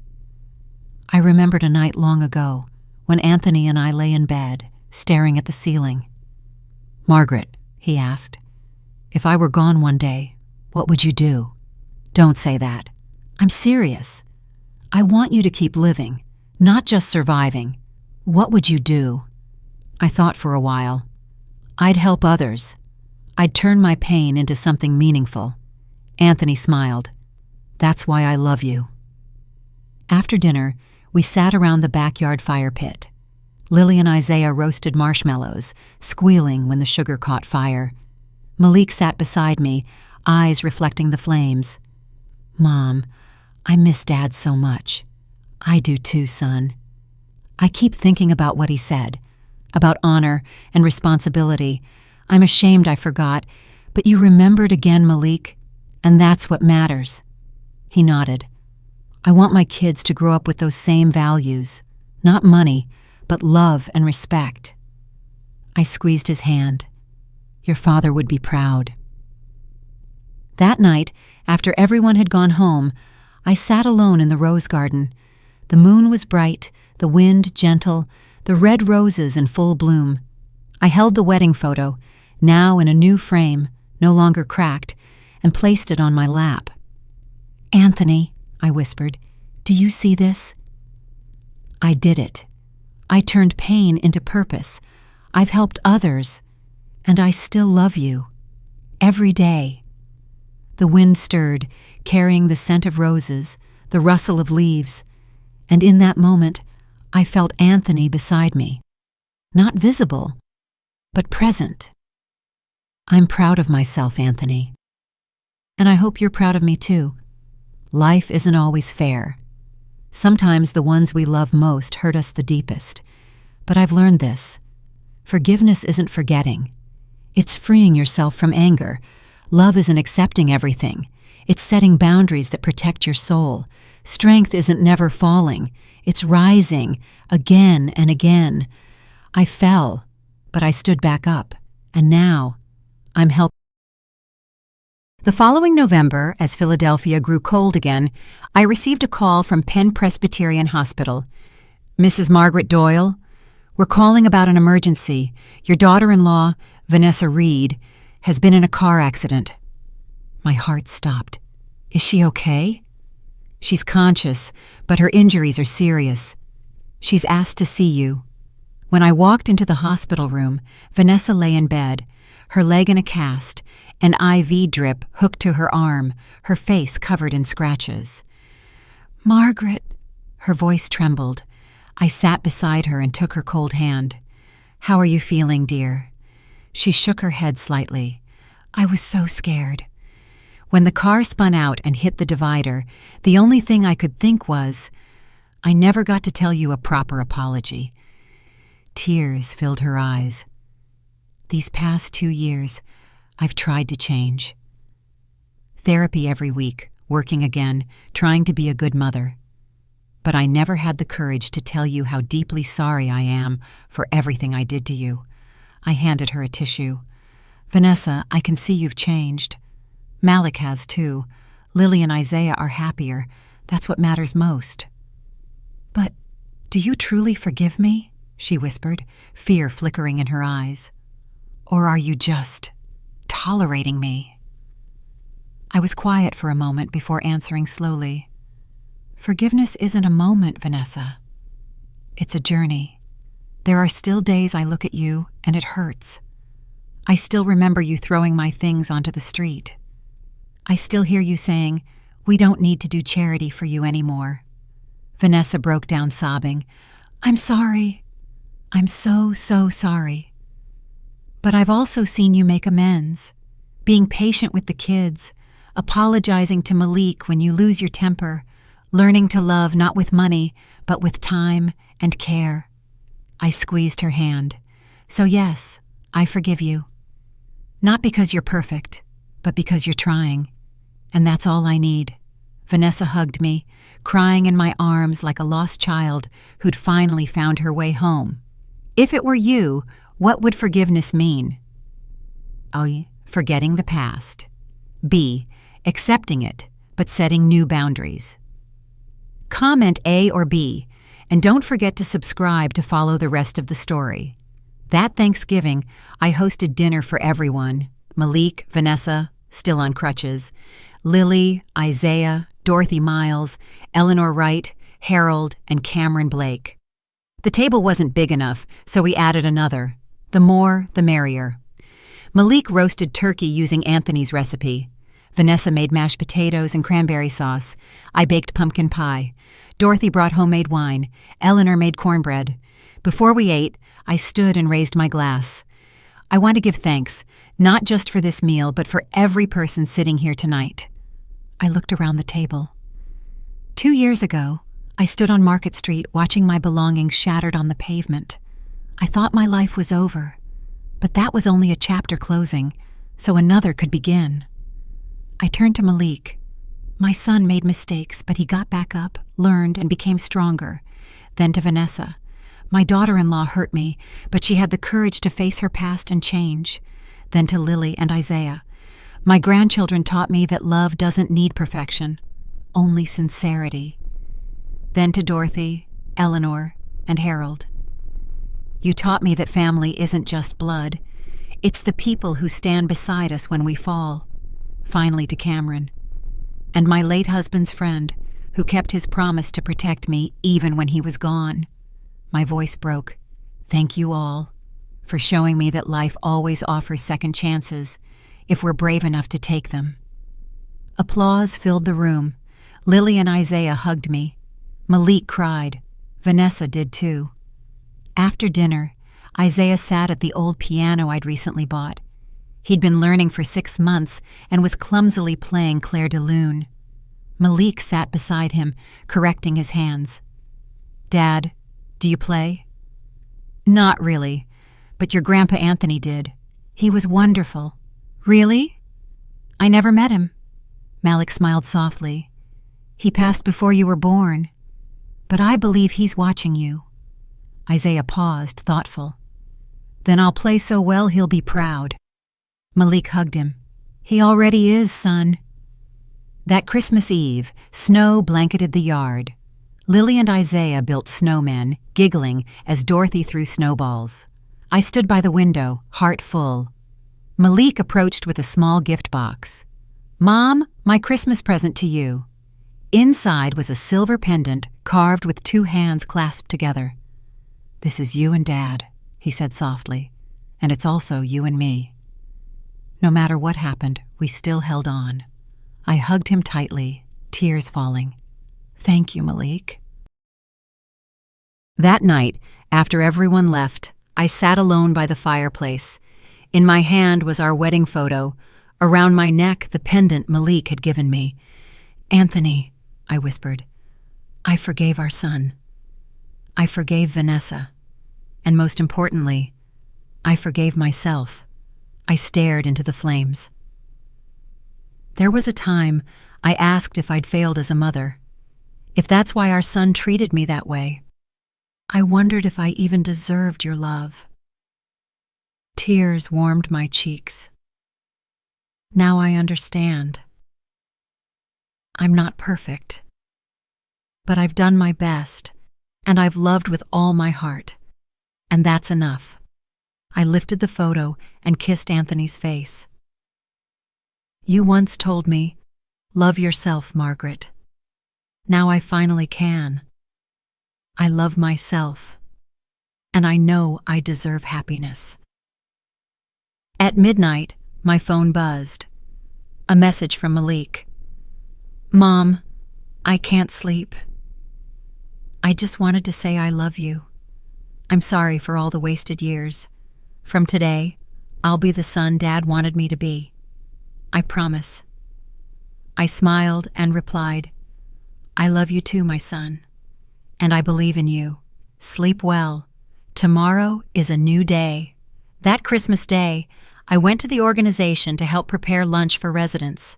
I remembered a night long ago when Anthony and I lay in bed, staring at the ceiling. "Margaret," he asked, "if I were gone one day, what would you do?" "Don't say that. I'm serious. I want you to keep living, not just surviving. What would you do?" I thought for a while. "I'd help others. I'd turn my pain into something meaningful." Anthony smiled. "That's why I love you." After dinner, we sat around the backyard fire pit. Lily and Isaiah roasted marshmallows, squealing when the sugar caught fire. Malik sat beside me, eyes reflecting the flames. "Mom, I miss Dad so much." "I do too, son." I keep thinking about what he said, about honor and responsibility. I'm ashamed I forgot, but you remembered again, Malik, and that's what matters. He nodded. I want my kids to grow up with those same values, not money, but love and respect. I squeezed his hand. Your father would be proud. That night, after everyone had gone home, I sat alone in the rose garden. The moon was bright, the wind gentle, the red roses in full bloom. I held the wedding photo, now in a new frame, no longer cracked, and placed it on my lap. "Anthony," I whispered, "do you see this?" I did it. I turned pain into purpose. I've helped others, and I still love you. Every day. The wind stirred, carrying the scent of roses, the rustle of leaves, and in that moment, I felt Anthony beside me. Not visible, but present. I'm proud of myself, Anthony. And I hope you're proud of me too. Life isn't always fair. Sometimes the ones we love most hurt us the deepest. But I've learned this. Forgiveness isn't forgetting. It's freeing yourself from anger. Love isn't accepting everything. It's setting boundaries that protect your soul. Strength isn't never falling. It's rising, again and again. I fell, but I stood back up, and now I'm helping. The following November, as Philadelphia grew cold again, I received a call from Penn Presbyterian Hospital. Mrs. Margaret Doyle, we're calling about an emergency. Your daughter-in-law, Vanessa Reed, has been in a car accident. My heart stopped. Is she okay? She's conscious, but her injuries are serious. She's asked to see you. When I walked into the hospital room, Vanessa lay in bed, her leg in a cast, an IV drip hooked to her arm, her face covered in scratches. Margaret, her voice trembled. I sat beside her and took her cold hand. How are you feeling, dear? She shook her head slightly. I was so scared. When the car spun out and hit the divider, the only thing I could think was, I never got to tell you a proper apology. Tears filled her eyes. These past 2 years, I've tried to change. Therapy every week, working again, trying to be a good mother. But I never had the courage to tell you how deeply sorry I am for everything I did to you. I handed her a tissue. Vanessa, I can see you've changed. Malik has too. Lily and Isaiah are happier. That's what matters most. But do you truly forgive me? She whispered, fear flickering in her eyes. Or are you just tolerating me? I was quiet for a moment before answering slowly. Forgiveness isn't a moment, Vanessa. It's a journey. There are still days I look at you and it hurts. I still remember you throwing my things onto the street. I still hear you saying, we don't need to do charity for you anymore. Vanessa broke down sobbing. I'm sorry. I'm so sorry. But I've also seen you make amends, being patient with the kids, apologizing to Malik when you lose your temper, learning to love not with money, but with time and care. I squeezed her hand. So yes, I forgive you. Not because you're perfect, but because you're trying. And that's all I need. Vanessa hugged me, crying in my arms like a lost child who'd finally found her way home. If it were you, what would forgiveness mean? A. Forgetting the past. B. Accepting it, but setting new boundaries. Comment A or B, and don't forget to subscribe to follow the rest of the story. That Thanksgiving, I hosted dinner for everyone. Malik, Vanessa, still on crutches, Lily, Isaiah, Dorothy Miles, Eleanor Wright, Harold, and Cameron Blake. The table wasn't big enough, so we added another. The more, the merrier. Malik roasted turkey using Anthony's recipe. Vanessa made mashed potatoes and cranberry sauce. I baked pumpkin pie. Dorothy brought homemade wine. Eleanor made cornbread. Before we ate, I stood and raised my glass. I want to give thanks, not just for this meal, but for every person sitting here tonight. I looked around the table. 2 years ago, I stood on Market Street watching my belongings shattered on the pavement. I thought my life was over, but that was only a chapter closing, so another could begin. I turned to Malik. My son made mistakes, but he got back up, learned, and became stronger. Then to Vanessa. My daughter-in-law hurt me, but she had the courage to face her past and change. Then to Lily and Isaiah. My grandchildren taught me that love doesn't need perfection, only sincerity. Then to Dorothy, Eleanor, and Harold. You taught me that family isn't just blood. It's the people who stand beside us when we fall. Finally to Cameron. And my late husband's friend, who kept his promise to protect me even when he was gone. My voice broke. Thank you all for showing me that life always offers second chances if we're brave enough to take them. Applause filled the room. Lily and Isaiah hugged me. Malik cried. Vanessa did too. After dinner, Isaiah sat at the old piano I'd recently bought. He'd been learning for 6 months and was clumsily playing Clair de Lune. Malik sat beside him, correcting his hands. "Dad, do you play?" "Not really, but your Grandpa Anthony did. He was wonderful." "Really? I never met him." Malik smiled softly. "He passed before you were born, but I believe he's watching you." Isaiah paused, thoughtful. "Then I'll play so well he'll be proud." Malik hugged him. "He already is, son." That Christmas Eve, snow blanketed the yard. Lily and Isaiah built snowmen, giggling as Dorothy threw snowballs. I stood by the window, heart full. Malik approached with a small gift box. "Mom, my Christmas present to you." Inside was a silver pendant carved with 2 hands clasped together. "This is you and Dad," he said softly, "and it's also you and me." No matter what happened, we still held on. I hugged him tightly, tears falling. "Thank you, Malik." That night, after everyone left, I sat alone by the fireplace. In my hand was our wedding photo, around my neck the pendant Malik had given me. "Anthony," I whispered, "I forgave our son. I forgave Vanessa. And most importantly, I forgave myself." I stared into the flames. There was a time I asked if I'd failed as a mother, if that's why our son treated me that way. I wondered if I even deserved your love. Tears warmed my cheeks. Now I understand. I'm not perfect, but I've done my best, and I've loved with all my heart, and that's enough. I lifted the photo and kissed Anthony's face. "You once told me, 'Love yourself, Margaret.' Now I finally can. I love myself, and I know I deserve happiness." At midnight, my phone buzzed. A message from Malik. "Mom, I can't sleep. I just wanted to say I love you. I'm sorry for all the wasted years. From today, I'll be the son Dad wanted me to be. I promise." I smiled and replied, "I love you too, my son, and I believe in you. Sleep well. Tomorrow is a new day." That Christmas Day, I went to the organization to help prepare lunch for residents.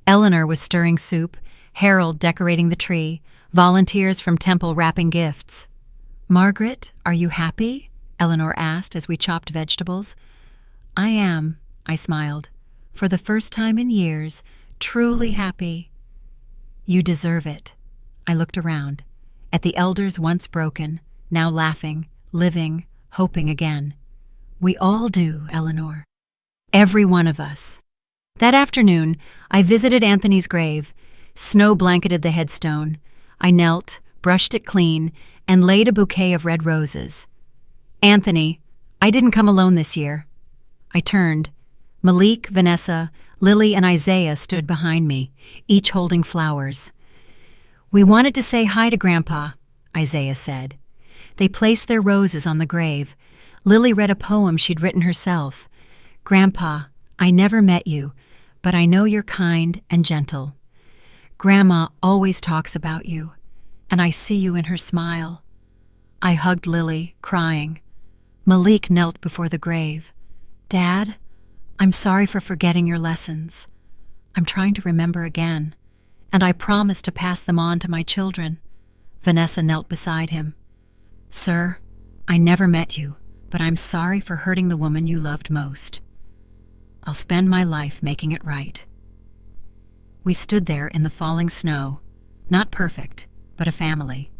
Eleanor was stirring soup, Harold decorating the tree, volunteers from Temple wrapping gifts. "Margaret, are you happy?" Eleanor asked as we chopped vegetables. "I am," I smiled. "For the first time in years, truly happy." "You deserve it." I looked around, at the elders once broken, now laughing, living, hoping again. "We all do, Eleanor. Every one of us." That afternoon, I visited Anthony's grave. Snow blanketed the headstone. I knelt, brushed it clean, and laid a bouquet of red roses. "Anthony, I didn't come alone this year." I turned. Malik, Vanessa, Lily, and Isaiah stood behind me, each holding flowers. "We wanted to say hi to Grandpa," Isaiah said. They placed their roses on the grave. Lily read a poem she'd written herself. "Grandpa, I never met you, but I know you're kind and gentle. Grandma always talks about you, and I see you in her smile." I hugged Lily, crying. Malik knelt before the grave. "Dad, I'm sorry for forgetting your lessons. I'm trying to remember again, and I promise to pass them on to my children." Vanessa knelt beside him. "Sir, I never met you, but I'm sorry for hurting the woman you loved most. I'll spend my life making it right." We stood there in the falling snow, not perfect, but a family.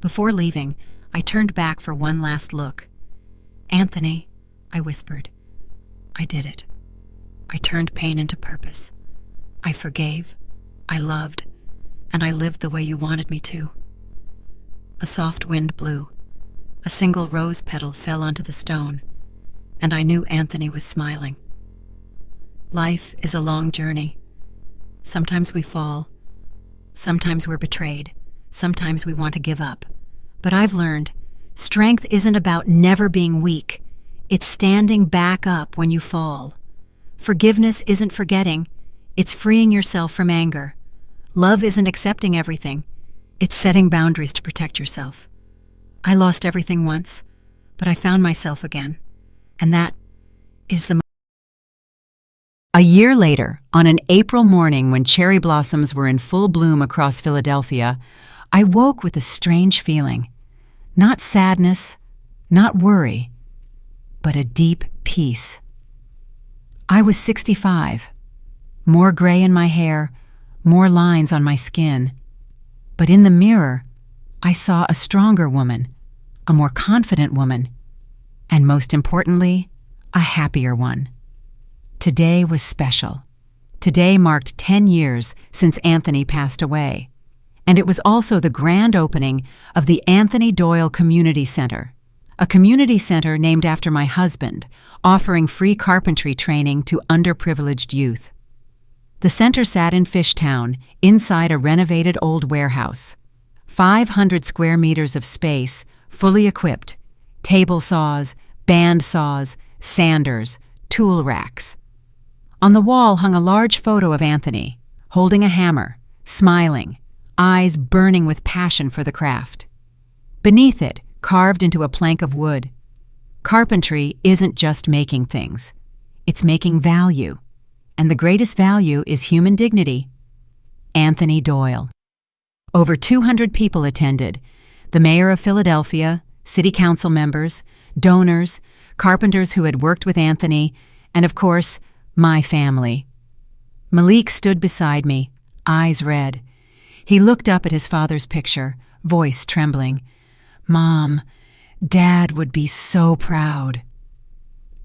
Before leaving, I turned back for one last look. "Anthony," I whispered, "I did it. I turned pain into purpose. I forgave, I loved, and I lived the way you wanted me to." A soft wind blew. A single rose petal fell onto the stone, and I knew Anthony was smiling. Life is a long journey. Sometimes we fall. Sometimes we're betrayed. Sometimes we want to give up. But I've learned, strength isn't about never being weak. It's standing back up when you fall. Forgiveness isn't forgetting. It's freeing yourself from anger. Love isn't accepting everything. It's setting boundaries to protect yourself. I lost everything once, but I found myself again. And that is the A year later, on an April morning when cherry blossoms were in full bloom across Philadelphia, I woke with a strange feeling. Not sadness, not worry, but a deep peace. I was 65. More gray in my hair, more lines on my skin. But in the mirror, I saw a stronger woman, a more confident woman, and most importantly, a happier one. Today was special. Today marked 10 years since Anthony passed away, and it was also the grand opening of the Anthony Doyle Community Center, a community center named after my husband, offering free carpentry training to underprivileged youth. The center sat in Fishtown, inside a renovated old warehouse. 500 square meters of space, fully equipped, table saws, band saws, sanders, tool racks. On the wall hung a large photo of Anthony, holding a hammer, smiling, eyes burning with passion for the craft. Beneath it, carved into a plank of wood, carpentry isn't just making things. It's making value. And the greatest value is human dignity. Anthony Doyle. Over 200 people attended. The mayor of Philadelphia, city council members, donors, carpenters who had worked with Anthony, and of course, my family. Malik stood beside me, eyes red. He looked up at his father's picture, voice trembling. "Mom, Dad would be so proud."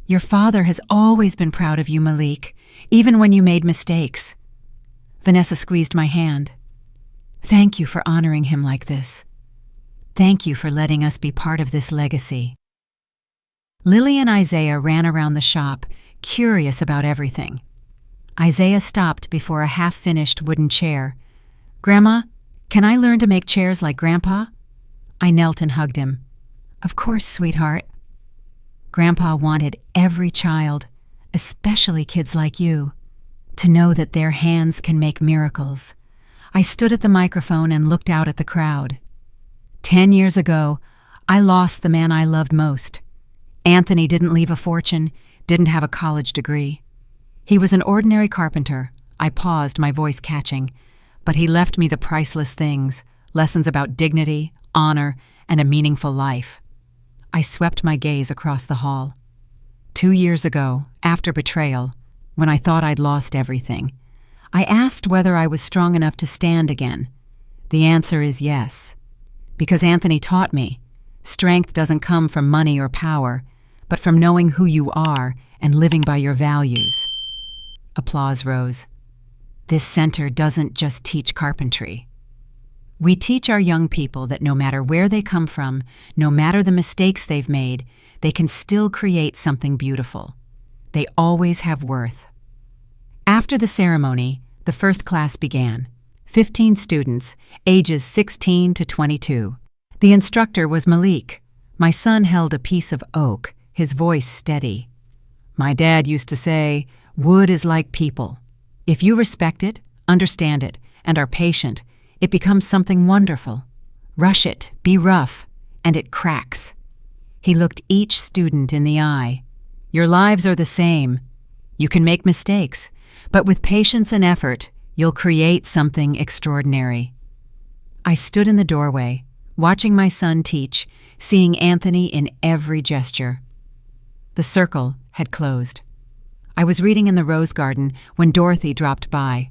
"Your father has always been proud of you, Malik, even when you made mistakes." Vanessa squeezed my hand. "Thank you for honoring him like this. Thank you for letting us be part of this legacy." Lily and Isaiah ran around the shop, curious about everything. Isaiah stopped before a half-finished wooden chair. "Grandma, can I learn to make chairs like Grandpa?" I knelt and hugged him. "Of course, sweetheart." Grandpa wanted every child, especially kids like you, to know that their hands can make miracles. I stood at the microphone and looked out at the crowd. 10 years ago, I lost the man I loved most. Anthony didn't leave a fortune, didn't have a college degree. He was an ordinary carpenter. I paused, my voice catching. But he left me the priceless things, lessons about dignity, honor, and a meaningful life. I swept my gaze across the hall. 2 years ago, after betrayal, when I thought I'd lost everything, I asked whether I was strong enough to stand again. The answer is yes. Because Anthony taught me, strength doesn't come from money or power, but from knowing who you are and living by your values. Applause rose. This center doesn't just teach carpentry. We teach our young people that no matter where they come from, no matter the mistakes they've made, they can still create something beautiful. They always have worth. After the ceremony, the first class began. 15 students, ages 16 to 22. The instructor was Malik. My son held a piece of oak, his voice steady. "My dad used to say, wood is like people. If you respect it, understand it, and are patient, it becomes something wonderful. Rush it, be rough, and it cracks." He looked each student in the eye. "Your lives are the same. You can make mistakes, but with patience and effort, you'll create something extraordinary." I stood in the doorway, watching my son teach, seeing Anthony in every gesture. The circle had closed. I was reading in the rose garden when Dorothy dropped by.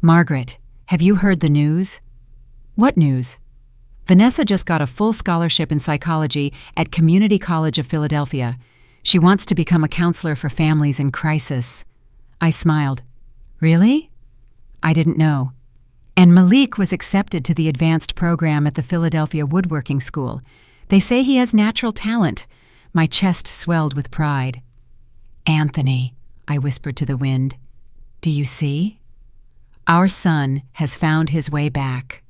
"Margaret, have you heard the news?" "What news?" "Vanessa just got a full scholarship in psychology at Community College of Philadelphia. She wants to become a counselor for families in crisis." I smiled. "Really?" I didn't know. And Malik was accepted to the advanced program at the Philadelphia Woodworking School. They say he has natural talent. My chest swelled with pride. "Anthony," I whispered to the wind, "do you see? Our son has found his way back."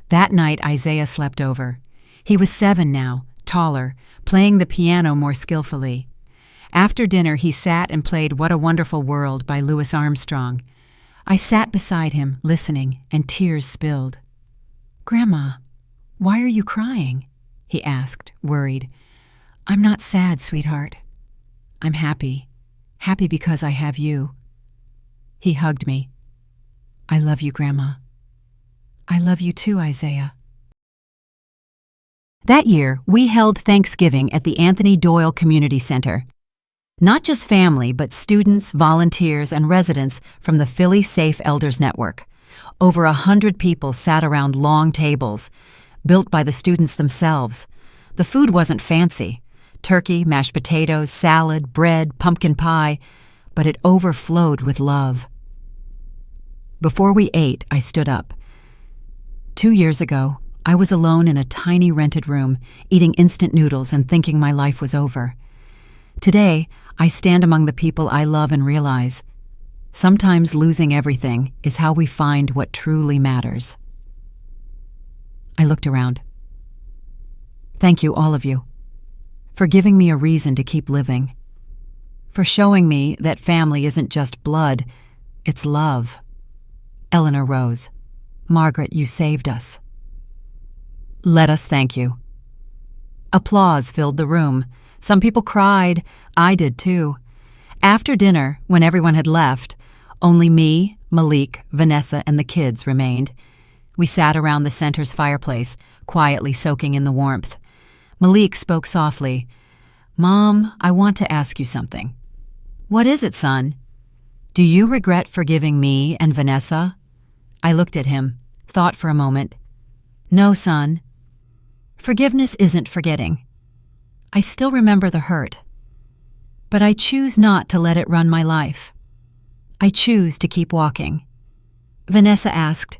That night Isaiah slept over. He was 7 now, taller, playing the piano more skillfully. After dinner he sat and played What a Wonderful World by Louis Armstrong. I sat beside him, listening, and tears spilled. "Grandma, why are you crying?" he asked, worried. "I'm not sad, sweetheart. I'm happy. Happy because I have you." He hugged me. "I love you, Grandma." "I love you too, Isaiah." That year, we held Thanksgiving at the Anthony Doyle Community Center. Not just family, but students, volunteers, and residents from the Philly Safe Elders Network. Over 100 people sat around long tables, built by the students themselves. The food wasn't fancy: turkey, mashed potatoes, salad, bread, pumpkin pie, but it overflowed with love. Before we ate, I stood up. 2 years ago, I was alone in a tiny rented room, eating instant noodles and thinking my life was over. Today, I stand among the people I love and realize, sometimes losing everything is how we find what truly matters. I looked around. Thank you, all of you, for giving me a reason to keep living, for showing me that family isn't just blood, it's love. Eleanor rose. "Margaret, you saved us." "Let us thank you." Applause filled the room. Some people cried. I did too. After dinner, when everyone had left, only me, Malik, Vanessa, and the kids remained. We sat around the center's fireplace, quietly soaking in the warmth. Malik spoke softly. "Mom, I want to ask you something." "What is it, son?" "Do you regret forgiving me and Vanessa?" I looked at him, thought for a moment. "No, son. Forgiveness isn't forgetting. I still remember the hurt. But I choose not to let it run my life. I choose to keep walking." Vanessa asked,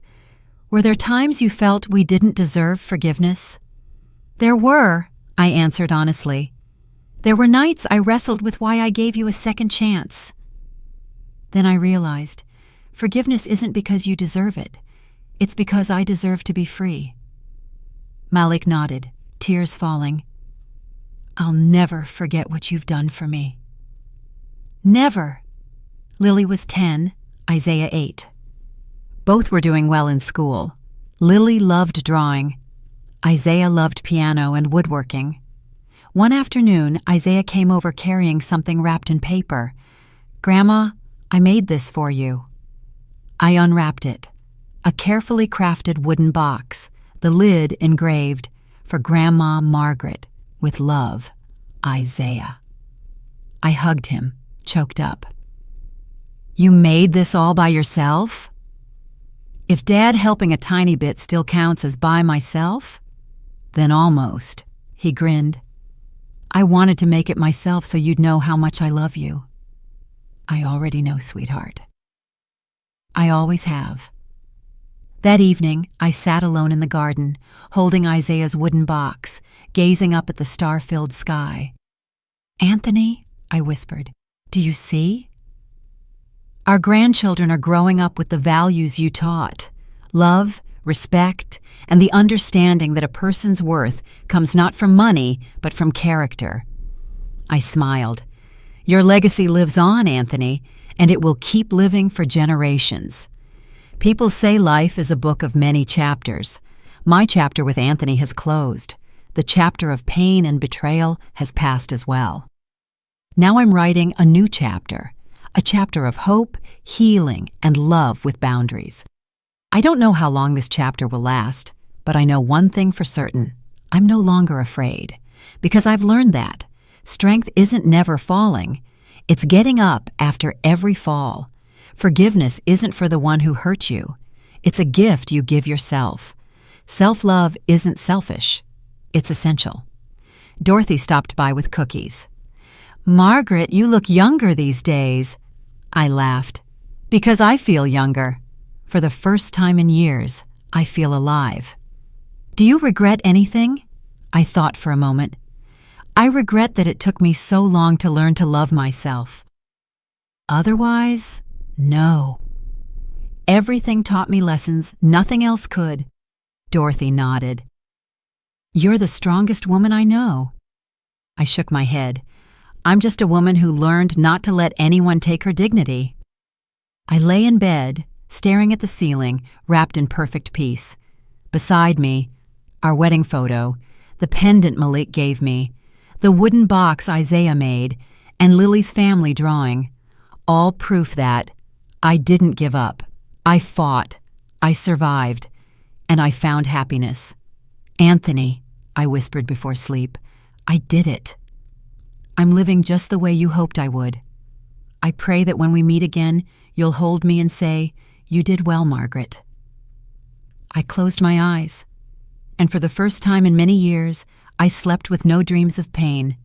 "Were there times you felt we didn't deserve forgiveness?" "There were," I answered honestly. "There were nights I wrestled with why I gave you a second chance." Then I realized, forgiveness isn't because you deserve it. It's because I deserve to be free. Malik nodded, tears falling. "I'll never forget what you've done for me." Never. Lily was 10, Isaiah 8. Both were doing well in school. Lily loved drawing. Isaiah loved piano and woodworking. One afternoon, Isaiah came over carrying something wrapped in paper. "Grandma, I made this for you." I unwrapped it. A carefully crafted wooden box, the lid engraved, "For Grandma Margaret, with love, Isaiah." I hugged him, choked up. "You made this all by yourself?" "If Dad helping a tiny bit still counts as by myself, then almost," he grinned. "I wanted to make it myself so you'd know how much I love you." "I already know, sweetheart." "I always have." That evening, I sat alone in the garden, holding Isaiah's wooden box, gazing up at the star-filled sky. "Anthony," I whispered, "do you see? Our grandchildren are growing up with the values you taught: love, respect, and the understanding that a person's worth comes not from money, but from character." I smiled. "Your legacy lives on, Anthony, and it will keep living for generations. People say life is a book of many chapters. My chapter with Anthony has closed. The chapter of pain and betrayal has passed as well. Now I'm writing a new chapter, a chapter of hope, healing, and love with boundaries. I don't know how long this chapter will last, but I know one thing for certain. I'm no longer afraid, because I've learned that strength isn't never falling. It's getting up after every fall. Forgiveness isn't for the one who hurt you. It's a gift you give yourself. Self-love isn't selfish. It's essential. Dorothy stopped by with cookies. "Margaret, you look younger these days." I laughed. "Because I feel younger. For the first time in years, I feel alive." "Do you regret anything?" I thought for a moment. "I regret that it took me so long to learn to love myself. Otherwise, no. Everything taught me lessons nothing else could." Dorothy nodded. "You're the strongest woman I know." I shook my head. "I'm just a woman who learned not to let anyone take her dignity." I lay in bed, staring at the ceiling, wrapped in perfect peace. Beside me, our wedding photo, the pendant Malik gave me, the wooden box Isaiah made, and Lily's family drawing. All proof that I didn't give up. I fought. I survived. And I found happiness. Anthony, I whispered before sleep, I did it. I'm living just the way you hoped I would. I pray that when we meet again, you'll hold me and say, "You did well, Margaret." I closed my eyes, and for the first time in many years, I slept with no dreams of pain.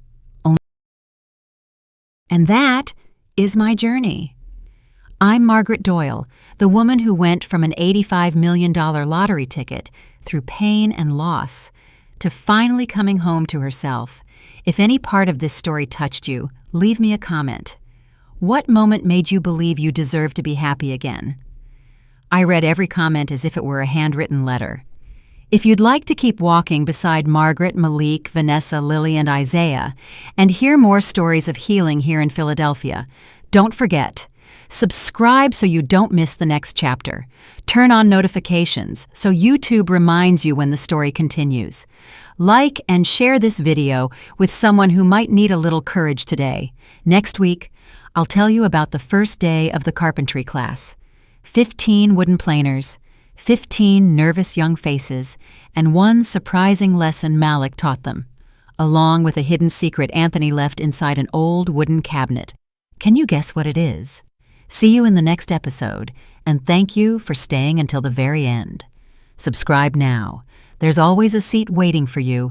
And that is my journey. I'm Margaret Doyle, the woman who went from an $85 million lottery ticket through pain and loss to finally coming home to herself. If any part of this story touched you, leave me a comment. What moment made you believe you deserve to be happy again? I read every comment as if it were a handwritten letter. If you'd like to keep walking beside Margaret, Malik, Vanessa, Lily, and Isaiah, and hear more stories of healing here in Philadelphia, don't forget, subscribe so you don't miss the next chapter. Turn on notifications so YouTube reminds you when the story continues. Like and share this video with someone who might need a little courage today. Next week, I'll tell you about the first day of the carpentry class. 15 wooden planers, 15 nervous young faces, and one surprising lesson Malik taught them, along with a hidden secret Anthony left inside an old wooden cabinet. Can you guess what it is? See you in the next episode, and thank you for staying until the very end. Subscribe now. There's always a seat waiting for you.